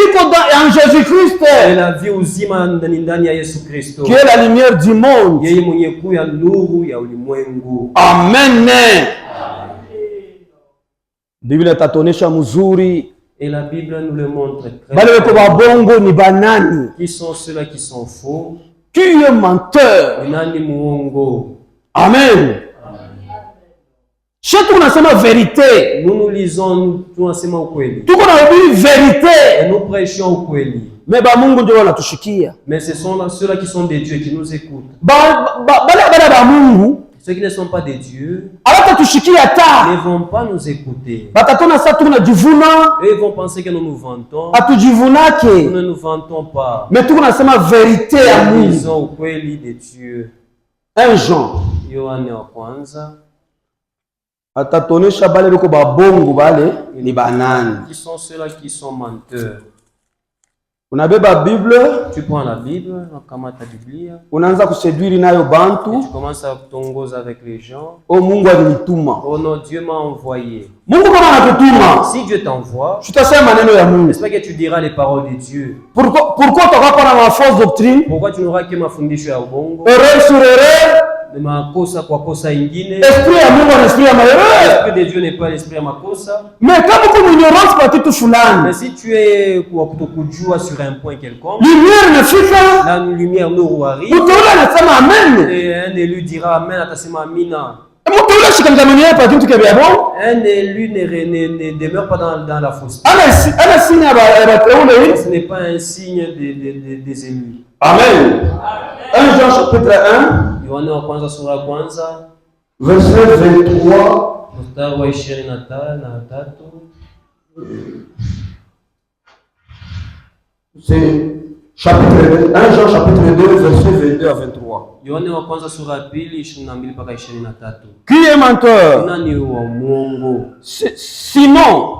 en Jésus-Christ. Et la vie uzima ndani ya Yesu Kristo. Qui est la lumière du monde. Yeye mwenye kuya nuru ya ulimwengu. Amen. Biblia tatuonesha mzuri. Et la Bible nous le montre très bien. Qui sont ceux-là qui sont faux? Qui est menteur? Nani muongo? Amen. Chez nous, on a vérité. Nous lisons, nous enseignons ukweli. Tout qu'on a dit vérité. Et nous prêchons ukweli. Mais ce sont ceux-là qui sont des dieux qui nous écoutent. Ceux qui ne sont pas des dieux ne vont pas nous écouter. Et ils vont penser que nous nous vantons. Nous ne nous vantons pas. Mais tout qu'on a vérité à nous. Nous lisons ukweli des dieux. 1 Jean. Yohane wa kwanza. Atatonesha bale beko babongo bale ni banani. Qui sont ceux-là qui sont menteurs? Unabeba Bible, tu prends la Bible, unakamata Biblia. Unaanza kuseduire nayo bantu. Tu commences à tongoza avec les gens. Oh Mungu alinituma. Oh non, Dieu m'a envoyé. Mungu kama anakutuma. Si Dieu t'envoie, tutasema maneno ya Mungu. J'espère que tu diras les paroles de Dieu. Pourquoi tu vas pas dans la fausse doctrine? Pourquoi tu n'auras que mafundisho ya ubongo? Erreur sur erreur. Makosa kwa kosa ingine. Esprit ya Mungu na esprit ya malheur. L'esprit de Dieu n'est pas l'esprit ya makosa. Mais kama uko ignorance kwa kitu fulani. Mais si tu es kwa kutokujua sur un point quelconque. Lumière inafika. La lumière nuru arrive. Utaona anasema amen. Et un élu dira amen, atasema amina. Un élu ne demeure pas dans la fausseté. Ce n'est pas un signe des élus. Amen. 1 Jean chapitre 1. Yohane wa kwanza sura ya kwanza. Verset 23. Mstari wa 23. C'est chapitre 1 Jean chapitre 2 verset 22 à 23. Yohane wa kwanza sura ya pili 22 mpaka 23. Qui est menteur? Nani wa mwongo? Sinon,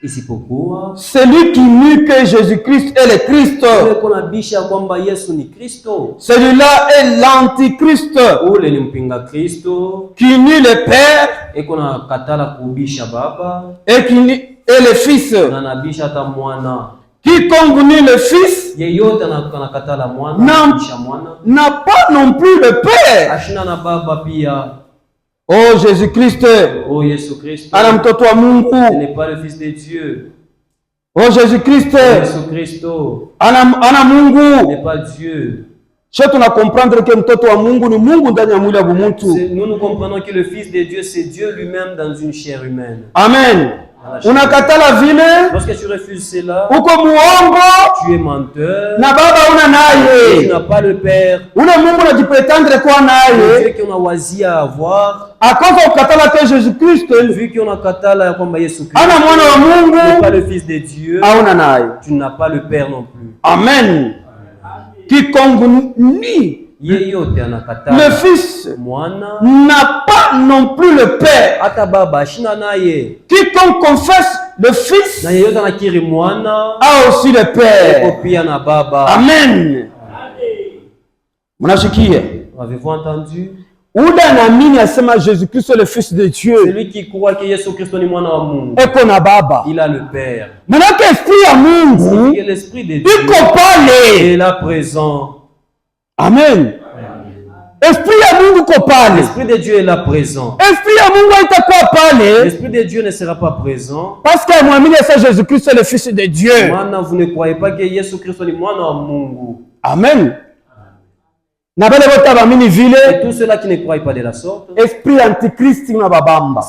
isipokuwa celui qui nie que Jésus-Christ est le Christ. Ule kunabisha kwamba Yesu ni Kristo. Celui-là est l'antichrist. Ule ni mpinga Kristo. Qui nie le Père. Eko na katala kubisha Baba. Et qui nie le Fils. Na nabisha hata mwana. Quiconque nie le Fils yeyote anakatala mwana n'a pas non plus le Père. Ashina na Baba pia. Oh Jésus-Christ. Oh Yesu Kristo. Ana mtoto wa Mungu. Ce n'est pas le Fils de Dieu. Oh Jésus-Christ. Yesu Kristo. Ana Mungu. Ce n'est pas Dieu. Sasa tuna comprendre que mtoto wa Mungu ni Mungu ndani ya mwili wa mtu. Nous comprenons que le Fils de Dieu c'est Dieu lui-même dans une chair humaine. Amen. Unakatala vile. Lorsque tu refuses cela, uko muongo, tu es menteur. Na baba una naye. Tu n'as pas le Père. Ule Mungu unajipretendre kwa naye. Dieu qu'on a oisi à avoir. Akosa ukatala que Jésus-Christ. Vu qu'on a katala kwamba Yesu Kristo. Ana mwana wa Mungu. Tu n'es pas le Fils de Dieu. Auna naye. Tu n'as pas le Père non plus. Amen. Quiconque nie le Fils n'a pas non plus le Père. Quiconque confesse le Fils a aussi le Père. Amen. Avez-vous entendu? Uda naamini asema Jésus-Christ est le Fils de Dieu. Celui qui croit que Yesu Kristo ni mwana wa Mungu. Eko na baba. Il a le Père. Maintenant que l'esprit ya Mungu, l'esprit de Dieu est là présent. Amen. Esprit ya Mungu ko pale. L'esprit de Dieu est là présent. Esprit ya Mungu haitakuwa pale. L'esprit de Dieu ne sera pas présent. Parce que muamini ya Jésus-Christ est le Fils de Dieu. Mwana, vous ne croyez pas que Yesu Kristo ni mwana wa Mungu. Amen. Et tous ceux-là qui ne croient pas de la sorte,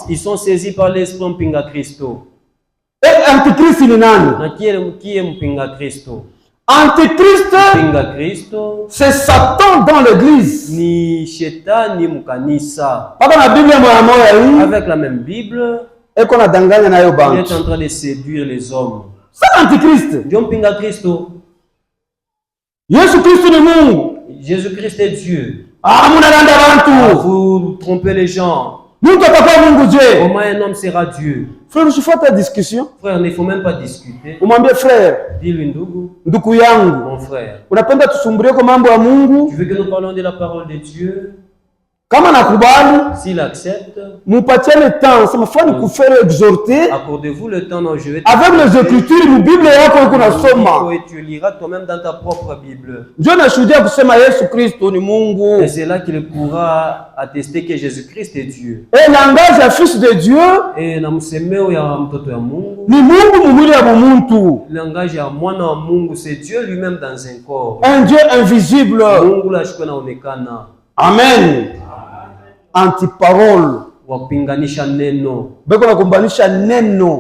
ils sont saisis par l'esprit mpinga Kristo. Qui est mpinga Kristo? Antichrist, c'est Satan dans l'église. Ni shetani mukanisa. Avec la même Bible, il est en train de séduire les hommes. C'est l'Antichrist. Mpinga Kristo. Jésus-Christ est Dieu. Vous trompez les gens. Comment un homme sera Dieu? Frère, je fais ta discussion. Frère, il ne faut même pas discuter. Frère, dis-lui ndugu. Mon frère. Tu veux que nous parlons de la parole de Dieu? S'il accepte, accordez-vous le temps dont je vais avec les Écritures, la Bible et tu liras toi-même dans ta propre Bible. Et c'est là qu'il pourra attester que Jésus-Christ est Dieu. Et langage du Fils de Dieu, et langage ya mwana wa Mungu, c'est Dieu lui-même dans un corps. Un Dieu invisible. Amen. Antiparole.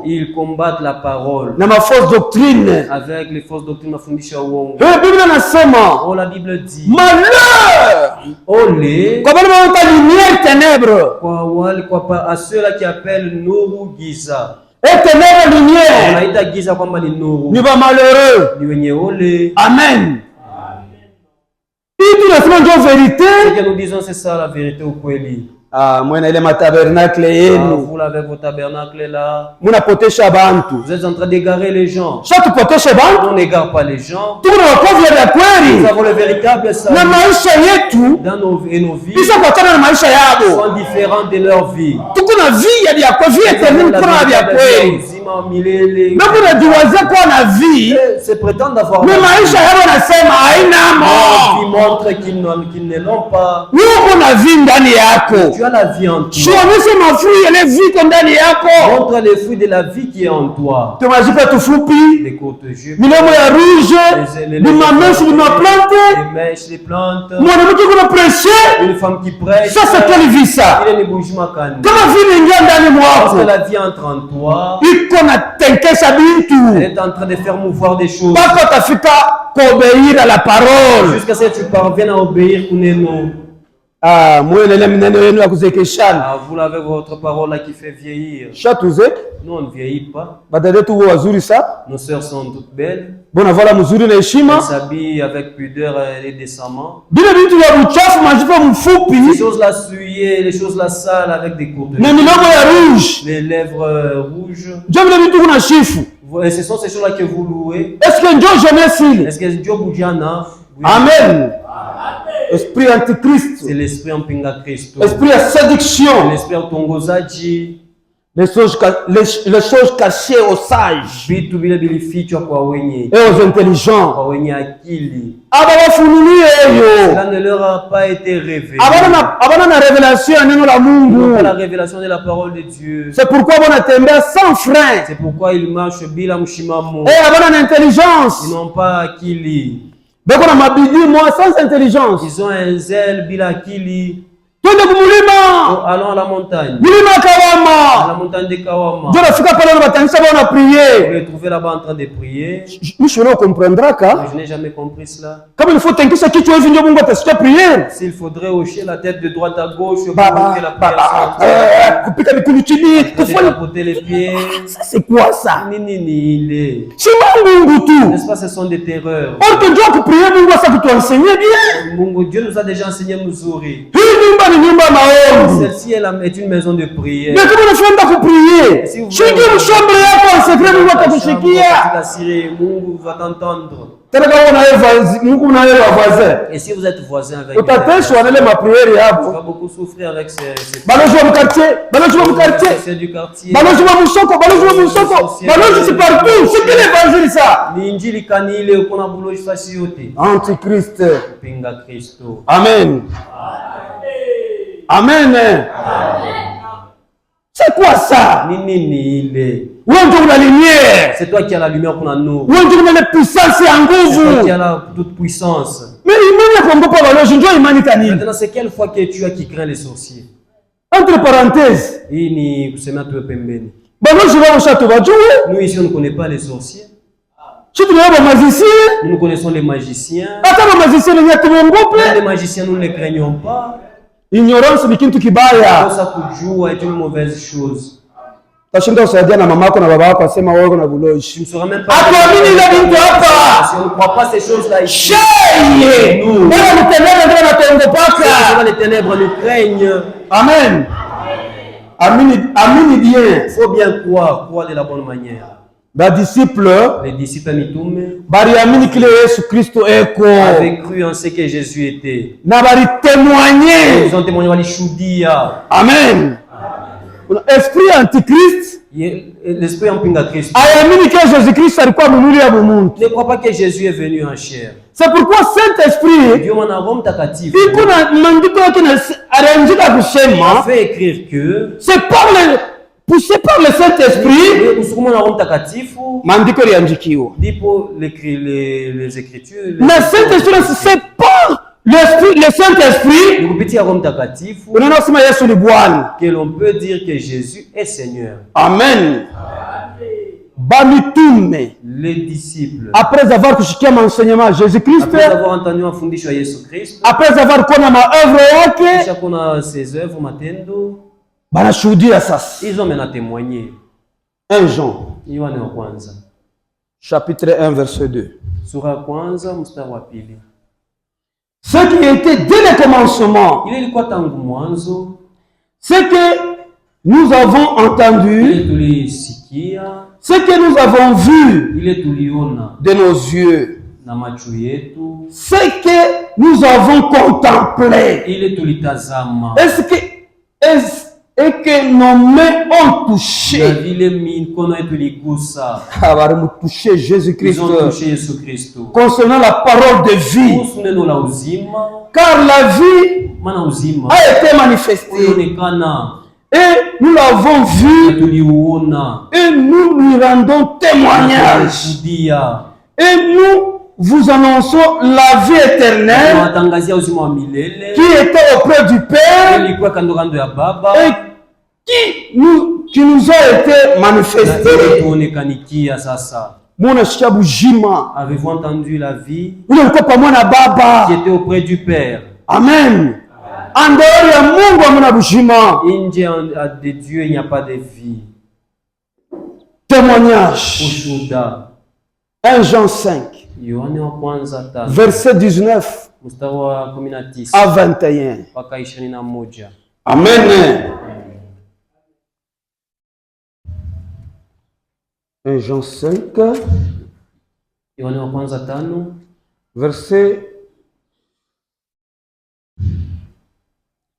Ils combattent la parole. Fausse doctrine. Avec les fausses doctrines. Oh, la Bible dit. Malheur. Olé. À ceux-là qui appellent Nuru Giza. Et ténèbres lumière. Ni va malheureux. Amen. Ce que nous disons, c'est ça la vérité au Kweli. Vous l'avez vos tabernacles là. Vous êtes en train d'égarer les gens. On n'égare pas les gens. Nous avons le véritable salut. Dans nos vies sont différentes de leur vie. C'est prétendre d'avoir une vie montre qu'ils ne l'ont pas. Tu as la vie en toi. Montre les fruits de la vie qui est en toi. Les courtes jupes, les mèches, les plantes. Une femme qui prêche. Elle la vie entre en toi. Elle est en train de faire mouvoir des choses. Obéir à la parole. Jusqu'à ce que tu parviennes à obéir. Ah, mwenele minene yenu ya kuzekeshana. Ah, vous l'avez votre parole là qui fait vieillir. Shatuzek. Nous, on ne vieillit pas. Badade tu wazuri sa. Nos sœurs sont toutes belles. Bona vala mzuri na heshima. Elles s'habillent avec pudeur et décemment. Bile vitu ya uchafu majifa mfupi. Les choses là souillées, les choses là sales avec des courtes. Na milomo ya rouge. Les lèvres rouges. Ndio vile vitu kuna shifu. Et ce sont ces choses là que vous louez. Est-ce que ndio jeunesse ile? Est-ce que Dieu Boudjana? Oui. Amen. Esprit antichrist. C'est l'esprit Mpinga Christo. Esprit de séduction. L'esprit Tongozaji. Les choses cachées aux sages Vitu vile vilifichwa kwa wenye. et aux intelligents. Kwa wenye akili. Cela ne leur a pas été révélé. Abana na révélation ya neno la Mungu. La révélation de la parole de Dieu. C'est pourquoi wanatembea sans frein. C'est pourquoi ils marchent bila mshimamo. Et abana na intelligence. Ils n'ont pas akili. Beko na mabidi moi sans intelligence. Ils ont un zèle bila akili. Twende kumulima. Allons à la montagne. Mulima Kawama. À la montagne de Kawama. Ndio nafika pale na batanisa bana prier. Vous les trouvez là-bas en train de prier. Mishwe comprendra ka. Je n'ai jamais compris cela. Kama il faut tenkisha kichwa hivi ndio Mungu atasikia prier. S'il faudrait hocher la tête de droite à gauche pour que la prière kupika mikulu chini, tapoter les pieds. Ça c'est quoi ça? Nini. C'est Mungu tu. N'est-ce pas, ce sont des terreurs. Or que Dieu pour prier Mungu ça que tu enseigner bien. Mungu, Dieu nous a déjà enseigné Muzuri. Celle-ci est une maison de prière. Mais comment on fait pour prier? Si tu me chambre yako en secret Mungu atakushikia. Mungu va t'entendre. Et si vous êtes voisin avec tu vas beaucoup souffrir avec ces balozi wa quartier, c'est du quartier. Balozi wa musoko, balozi c'est partout. C'est quel évangile ça? Ni injili kanile kuna buloji fasi yote. Antichrist. Pinga Kristo. Amen. Amen. C'est quoi ça? La lumière. C'est toi qui as la lumière pour nous. La puissance et en c'est toi qui as la toute puissance. Mais maintenant, c'est quelle fois que tu as qui craint les sorciers? Entre parenthèses. Nous ici, on ne connaît pas les sorciers. Nous connaissons les magiciens. Les magiciens, nous ne les craignons pas. Ignorance ni kitu kibaya. Kosa kujua est une mauvaise chose. Tashinda usaidia na mamako na baba yako asema wewe una buloji. Tu ne sauras même pas. Atuamini ile bintu hapa. Si on ne croit pas ces choses-là ici. Sheye. Nous. Bwana mtendele ndio natongopaka. Les ténèbres nous craignent. Amen. Amini bien. Il faut bien croire de la bonne manière. Les disciples avaient cru en ce que Jésus était. Ils ont témoigné. Amen. Esprit antichrist. L'esprit Mpinga Christ. Ne crois pas que Jésus est venu en chair. C'est pourquoi Saint-Esprit fait écrire que c'est poussé par le Saint-Esprit, les Écritures. Le Saint-Esprit, c'est par le Saint-Esprit que l'on peut dire que Jésus est Seigneur. Amen. Les disciples, après avoir kushikia enseignement Jésus-Christ, après avoir entendu mafundisho ya Yesu Kristo, après avoir kona maœuvre yake, kisha kuna ses œuvres matendo, banashuhudia sasa. Ils ont maintenant témoigné. 1 Jean Yohane wa kwanza chapitre 1 verset 2. Sura ya kwanza mstari wa pili. Ce qui était dès le commencement, ile ilikuwa tangu mwanzo, ce que nous avons entendu, ile tulisikia, ce que nous avons vu ile tuliona de nos yeux, na macho yetu, ce que nous avons contemplé, ile tulitazama, et que nos mains ont touché. Na vile mikono yetu iligusa. Touché Jésus-Christ. Ils ont touché Yesu Kristo. Concernant la parole de vie. Neno la uzima. Car la vie Mana uzima a été manifestée. Et nous l'avons vu. Et nous lui rendons témoignage. Et nous vous annonçons la vie éternelle qui était auprès du Père et qui nous a été manifestée. Avez-vous entendu la vie qui était auprès du Père? Amen. En dehors ya Mungu hamna bushima. Nje de Dieu, il n'y a pas de vie. Témoignage. Ushuhuda. 1 Jean 5. Yohane wa kwanza 5. Verset 19 mstari wa 19 à 21. mpaka 21. Amen. 1 Jean 5. Yohane wa kwanza 5. Verset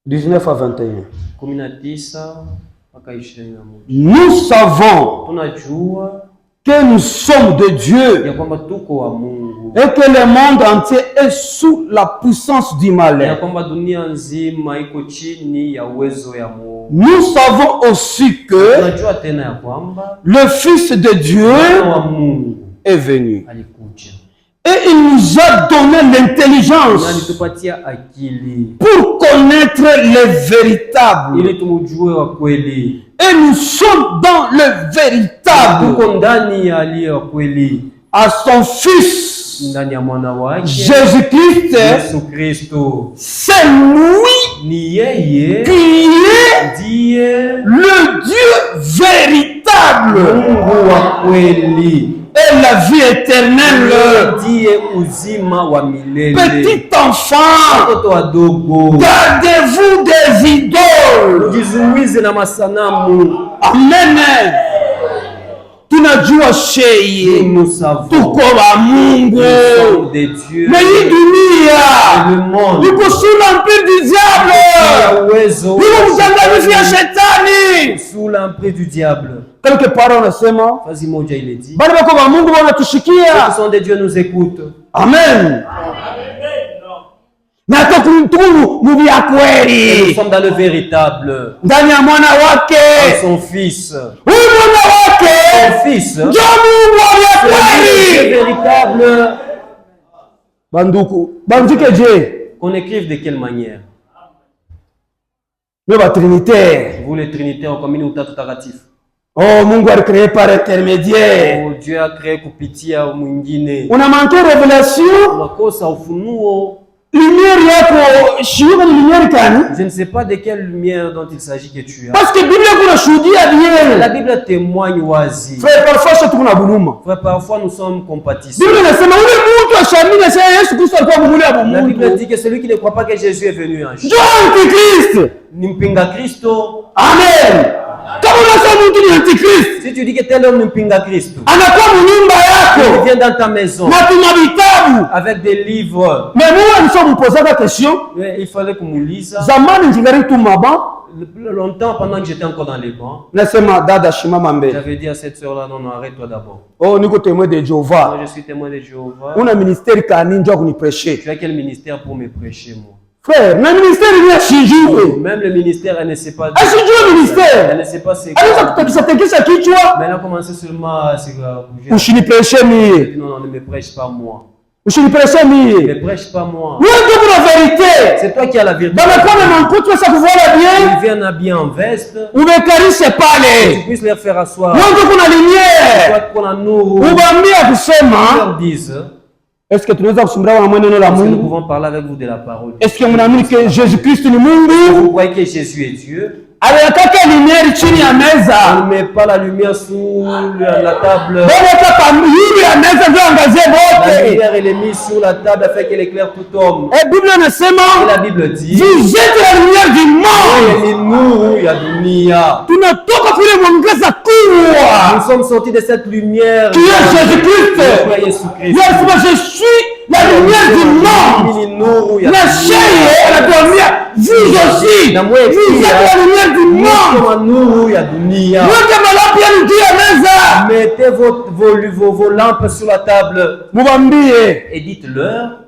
19 à 21. 19 mpaka 21. Nous savons Tunajua que nous sommes de Dieu ya kwamba tuko wa Mungu et que le monde entier est sous la puissance du ya malin. kwamba dunia nzima iko chini ya uwezo ya Mungu. Nous savons aussi que Tunajua tena ya kwamba le Fils de Dieu wa Mungu est venu alikuja et il nous a donné na l'intelligence alitupatia akili pour connaître le véritable. ili tumjue wa kweli. Et nous sommes dans le véritable, Tuko ndani ya aliye wa kweli, à son Fils ndani ya mwana wake Jésus-Christ. Yesu Kristo. C'est lui Ni yeye qui est ndiye le Dieu véritable Mungu wa kweli, et la vie éternelle. ndiye uzima wa milele. Petit enfant, Watoto wadogo, gardez-vous des idoles. jizuize na masanamu. Amen. Tunajua sheye Nous savons tuko wa Mungu, de Dieu. na hii dunia Le monde iko sous l'empire du diable, ya uwezo iko mchanganyiko ya shetani. sous l'emprise du diable. Quelque part wanasema Fazi moja ile dit, bali bako wa Mungu ceux qui wanatushikia. sont de Dieu nous écoutent. Amen. Na tukumu mu vya Nous kweli sommes dans le véritable, ndani ya mwana en wake. son Fils. Huyu mwana wake Son Fils, ndio Mungu wa vya le kweli. véritable. Banduku banduke je Qu'on écrive de quelle manière? me ba trinitaire. Vous les Trinitaires, comme nous utatu takatifu. Oh, Mungu alicree par intermédiaire. Oh, Dieu a créé kupitia mwingine. Una manqué révélation. Unakosa ufunuo. Lumière yako shiuka ni lumière kani? Je ne sais pas de quelle lumière dont il s'agit que tu as. Parce que Bible kuna shuhudia La bien. Bible témoigne wazi. Frère, parfois sio tukuna buluma. Frère, parfois nous sommes compatissants. Bible inasema ule mtu ashamini sasa Yesu Kristo alikuwa mumuli ya La Bible Mungu. dit que celui qui ne croit pas que Jésus est venu un jour, Ndio antikrist. ni mpinga Kristo. Amen. Kama unasema mtu ni antikrist, Si tu dis que tel homme ni mpinga Kristo, anakuwa mnyumba il yako vient dans ta maison na tuna vitabu. avec des livres. Mais moi nisho mpozaka question. Mais il fallait kumuuliza. Zamani njingari tu maba. Longtemps, pendant que j'étais encore dans les bancs, Nasema dada shimama mbele. j'avais dit à cette sœur-là, non, non, arrête-toi d'abord. Oh, niko témoin de Moi, Jéhovah. je suis témoin de Jéhovah. Una ministère kani njoo kuniprêcher. Tu as quel ministère pour me prêcher, moi? Frère, na ministère ni asijue. Même le ministère, elle ne sait pas. Asijue Elle ministère. ne sait pas c'est Anaweza quoi. kutakisa tekisa kichwa. Mais elle a commencé seulement à se bouger. Usiniprêcher Elle mie. dit, non, non, ne me prêche pas moi. Usiniprêcher Ne mie. me prêche pas moi. Wewe ndio kuna vérité. C'est toi qui as la vérité. Bana kwa na mkutu sasa kuvala bien. Ils viennent habillés en veste. Umekarishe Tu pale. puisses les faire asseoir. Wewe ndio kuna Toi lumière. qu'on a nous. Ubambia Ils kusema, leur disent, est-ce que tunaweza kusimbira na neno la est-ce que nous Mungu? pouvons parler avec vous de la parole? Est-ce que mnaamini que Jésus Kristo ni Vous Mungu? croyez que Jésus est Dieu? Aliweka lumière chini ya On meza. ne met pas la lumière sous la table. Bwana kama yule ya meza ndio angazie La wote. lumière, elle est mise sur la table afin qu'elle éclaire tout homme. Et Bible Et inasema la Bible dit, vous êtes la lumière du monde. ni nuru ya dunia. Tunatoka kule mwangaza kubwa. Nous sommes sortis de cette lumière. Qui est Jésus-Christ? Jésus-Christ. Yesu, je suis la lumière du monde. Ni nuru ya Na sheye anatuambia vous aussi. Na Vous mwe êtes la lumière du monde. kama nuru ya dunia. Weke malapi yenu juu ya meza. Mettez vos lampes sur la table Mubambie, et dites-leur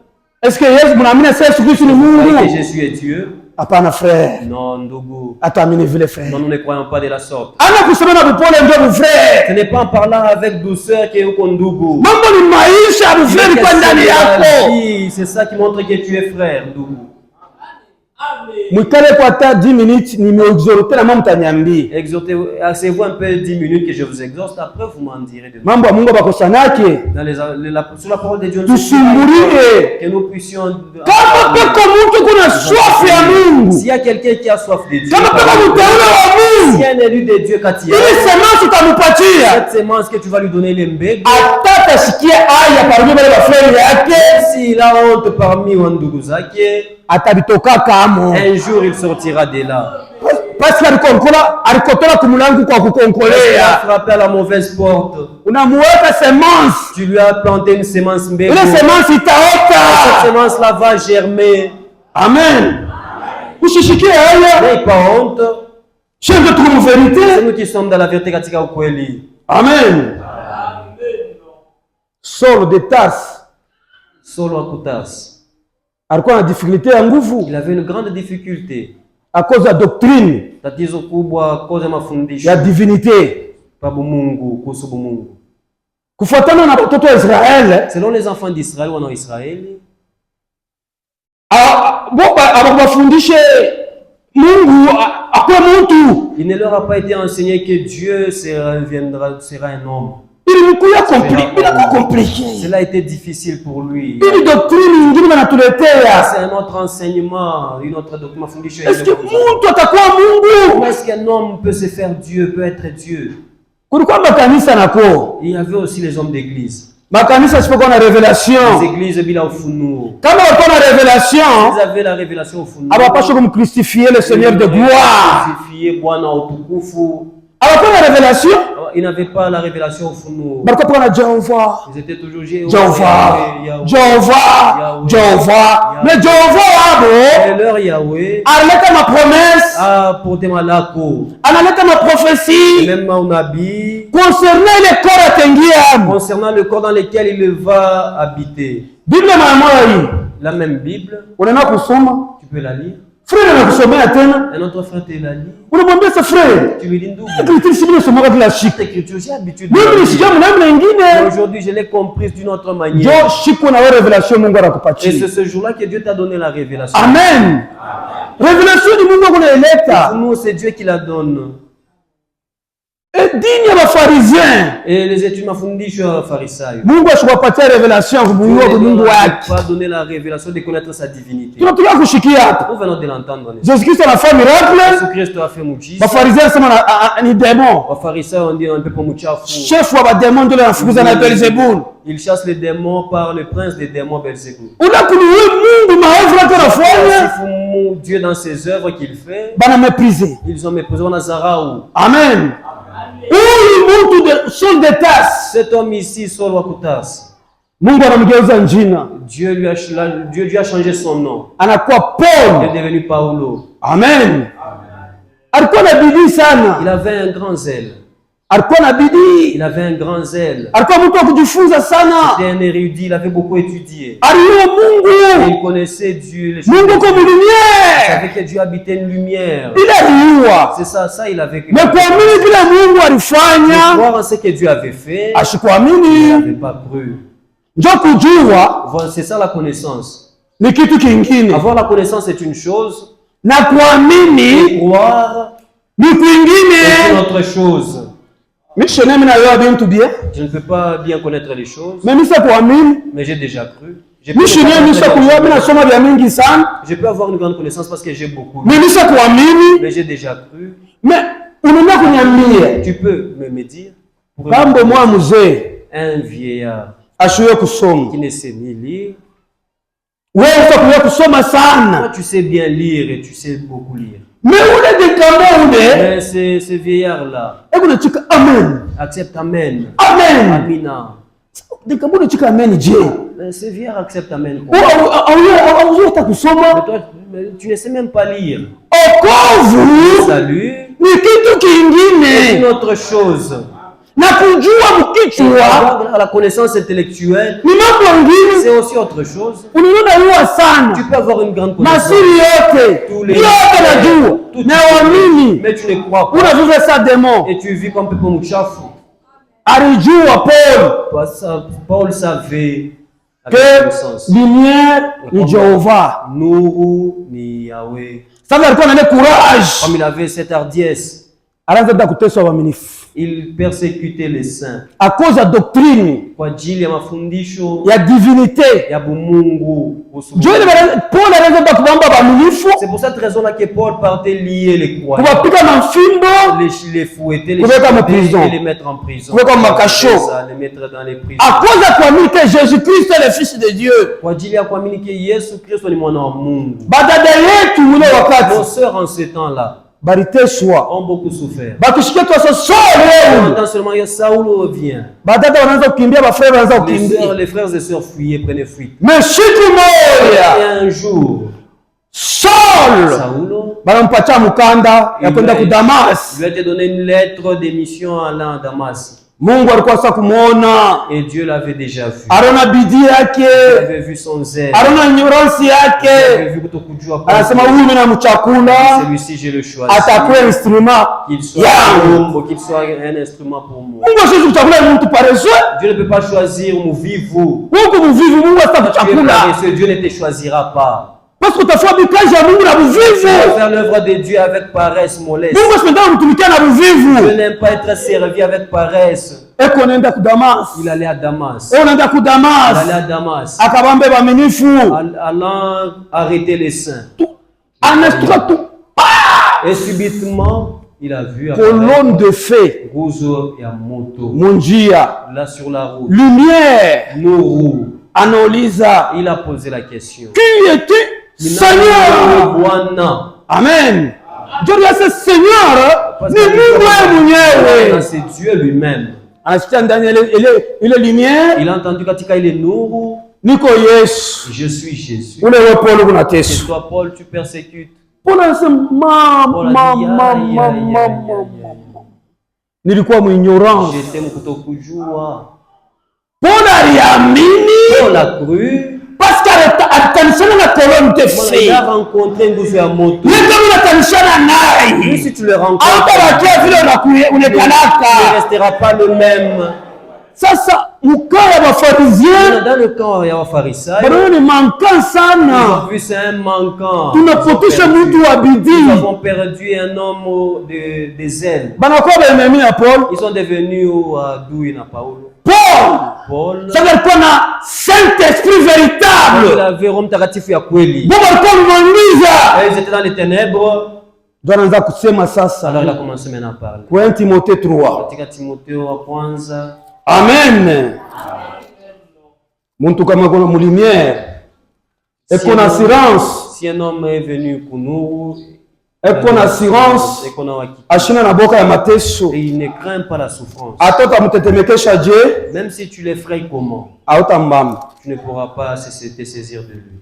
est-ce que Yesu mnaamini sasa Yesu Kristo ni que Mungu? Jésus est Dieu. Hapana frère. Non, ndugu. Ataamini vile frère. Non, nous ne croyons pas de la sorte. Ana kusema na bupole ndio frère. Ce n'est pas en parlant avec douceur que uko ndugu. Mambo ni maisha ya frère kwa ndani yako. C'est ça qui montre que tu es frère, ndugu. Mwikale kwa ta 10 minutes nimeexhorter na mama mtaniambie. Asseyez-vous un peu 10 minutes que je vous exhorte, après vous m'en direz de mambo ya Mungu bakosanake. Sur la parole de Dieu, que nous puissions kama peko mtu kuna soif ya Mungu. S'il y a quelqu'un qui a soif de Dieu, kama peko mteule wa Mungu, s'il y a un élu de Dieu katia, ile semence utampatia, cette semence que tu vas lui donner les mbegu, atatasikia aya parmi wale wafreni yake, s'il a honte parmi wandugu zake, atabitoka kamo. Un jour il sortira de là. Parce que alikotola kumulangu kwa kukonkolea. Il a frappé à la mauvaise porte. Unamuweka semence. Tu lui as planté une semence mbegu. Ile semence itaota. Cette semence là va germer. Amen. Usishikie haya. N'aie pas honte. C'est nous qui sommes dans la vérité katika ukweli. Amen. Saul de Tarse. Saul wa Tarse. Alikuwa na difficulté ya nguvu. Il avait une grande difficulté. À cause de la doctrine. Tatizo kubwa cause ya mafundisho. Ya divinité. Pa bumungu, kuhusu bumungu. Kufuatana na watoto wa Israeli. Selon les enfants d'Israël wana wa Israeli. Abafundishe Mungu akwe mtu. Il ne leur a pas été enseigné que Dieu sera un homme. Cela a été difficile pour lui. C'est un autre enseignement, une autre document. Est-ce que comment est-ce qu'un homme peut se faire Dieu, peut être Dieu? Il y avait aussi les hommes d'église. Les églises bila ufunuo. Quand on a révélation, ils avaient la révélation au funuo. Comme crucifier le Seigneur de gloire. Crucifier Bwana utukufu. La révélation, ils n'avaient pas la révélation au funuo. Ils étaient toujours Jéhovah. Mais Jéhovah, leur Yahweh a ma promesse, porté malako. Ma prophétie, même Maunabi, concernant le corps dans lequel il va habiter. Bible la même Bible, tu peux la lire. Frère, un autre frère te la lit. Tu lui dis d'où? L'écriture, j'ai l'habitude. Aujourd'hui, je l'ai comprise d'une autre manière. Et c'est ce jour-là que Dieu t'a donné la révélation. Amen. Révélation du monde. Nous, c'est Dieu qui la donne. Et les études mafundisho farisayo. Mungu asikupatia revelation pas donner la révélation de connaître sa divinité. Nous venons de l'entendre. Jésus-Christ a fait miracle. Jésus-Christ a fait mujiza. Les pharisiens sont des démons. Les pharisiens ont dit un peu pour muchafu. Chef wa démons de la fukuza na Belzebul. Il chasse les démons par le prince des démons Belzebul. Dieu dans ses œuvres qu'il fait. Ils ont méprisé Nazaraou. Amen. Cet homme ici, Saul wa Tarse. Dieu lui a changé son nom. Il est devenu Paulo. Amen. Il avait un grand zèle. Il avait un grand zèle. C'était un érudit, il avait beaucoup étudié. Et il connaissait Dieu. Il savait que Dieu habitait une lumière. C'est ça il avait. Mais croire en ce que Dieu avait fait, il n'avait pas cru. C'est ça la connaissance. Avoir la connaissance est une chose. Croire c'est une autre chose. Je ne peux pas bien connaître les choses, mais j'ai déjà cru. Je peux avoir une grande connaissance parce que j'ai beaucoup. Mais j'ai déjà cru. Tu peux me dire un vieillard qui ne sait ni lire. Toi, tu sais bien lire et tu sais beaucoup lire. Mais ce vieillard-là accepte Amen. Amina. Ce vieillard accepte Amen. Mais toi, tu ne sais même pas lire. Salut. C'est une autre chose. La connaissance intellectuelle, c'est aussi autre chose. Tu peux avoir une grande connaissance. Mais tu ne crois pas. Et tu vis comme Pepo Mouchafu. Paul savait que lumière ni Jéhovah. Nuru ni Yahweh. Ça veut dire qu'on a le courage. Comme il avait cette hardiesse, il persécutait les saints. À cause de la doctrine, kwa ajili ya mafundisho ya divinité, ya bumungu. C'est pour cette raison là que Paul partait lier les croyants, les fouetter, les et les mettre en prison, les mettre dans les prisons. À cause de que Jésus-Christ est le Fils de Dieu. Kwa ajili ya kuamini que Yesu Kristo ni mwana wa Mungu. Nos sœurs en ce temps-là ont beaucoup souffert. Quand seulement Saul vient, les frères et sœurs fuyaient, prenaient fuite. Mais et un jour, Saul lui a été donné une lettre de mission allant à Damas. Mungu alikuwa sasa kumuona. Et Dieu l'avait déjà vu. Arona bidii yake. Il avait vu son zèle. Arona ignorance yake. Il avait vu kutokujua kwake. Anasema huyu mimi namchakula. Celui-ci je le choisis. Atakuwa instrument. Qu'il soit un instrument pour moi. Mungu hawezi kuchakula mtu paresseux. Dieu ne peut pas choisir muvivu. Mungu atakuchakula. Dieu ne te choisira pas. Parce que tu vas faire l'œuvre de Dieu avec paresse, mollesse. Dieu n'aime pas être servi avec paresse. Il allait à Damas. Allant arrêter les saints. Et subitement, il a vu colonne de feu. Gozo et moto. Là sur la route. Lumière. Nourou. Anolisa. Il a posé la question. Qui es-tu? Seigneur. Amen. Dieu dit à ce Seigneur, c'est Dieu lui-même. Il est lumière. Il a entendu katika ile nuru. Niko Yesu. Je suis Jésus. Et toi Paul, tu persécutes. Paul a dit nilikuwa mwignorance. J'étais mkutokujua. Paul a cru. Parce qu'elle la colonne de feu. Il a rencontré une bouffée à moto. Si tu le rencontres, il ne restera pas le même. Ça, dans le camp, il y a un pharisien. Ils ont vu c'est un manquant. Nous avons perdu un homme des ailes. Ils sont devenus d'où il n'a pas eu. Paul, ça veut dire qu'on a Saint-Esprit véritable. Ils étaient dans les ténèbres. Alors il a commencé maintenant à parler. 1 Timothée 3. Amen. Muntu kama kuna lumière et qu'on assurance. Si un homme est venu pour nous, et qu'on assurance, ashina na boka ya mateso. Et il ne craint pas la souffrance. Atota mutetemekesha Dieu. Même si tu l'effraies comment? Tu ne pourras pas te saisir de lui.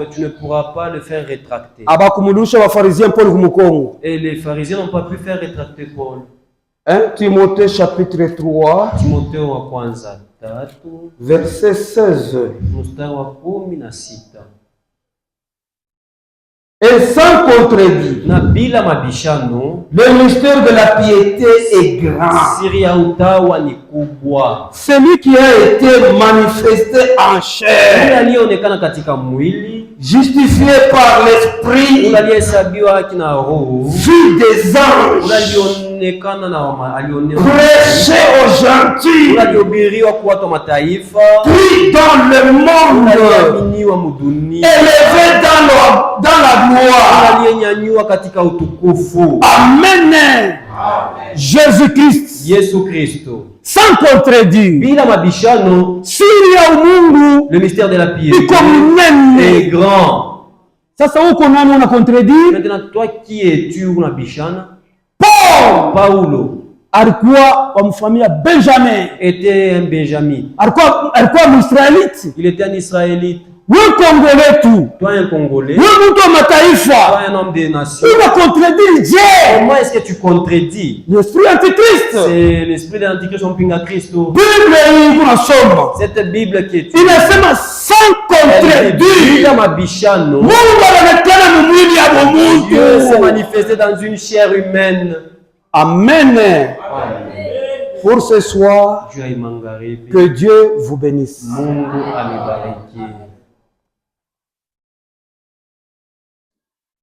Tu ne pourras pas le faire rétracter. Et les pharisiens n'ont pas pu faire rétracter Paul. 1 Timothée chapitre 3, Timothée wa kwanza 3, verset 16. Mstari wa 16. Et sans contredit, le mystère de la piété est grand. Celui qui a été manifesté en chair, justifié par l'esprit, vu des anges, prêché aux gentils, pris dans le monde, élevé dans la gloire. Amen. Jésus-Christ. Sans contredire. Le mystère de la piété est grand. Ça, c'est où qu'on a contredit. Maintenant, toi qui es-tu ou la bichane? Paulo alikuwa wa famille ya Benjamin. Était un Benjamin. Alikuwa Mwisraeliti. Il était un Israélite. Wewe Congolais tu. Toi un Congolais. Wewe mtu wa mataifa. Toi un homme des nations. Tu vas contredire Dieu. Comment est-ce que tu contredis? L'esprit antichrist. C'est l'esprit de l'antichrist mpinga Kristo. Bible hii kunasoma. Cette Bible qui est inasema sans contredire. Mungu anaonekana mwili ya mtu. Dieu s'est manifesté dans une chair humaine. Amen. pour ce soir. Que Dieu vous bénisse. Mungu anibariki.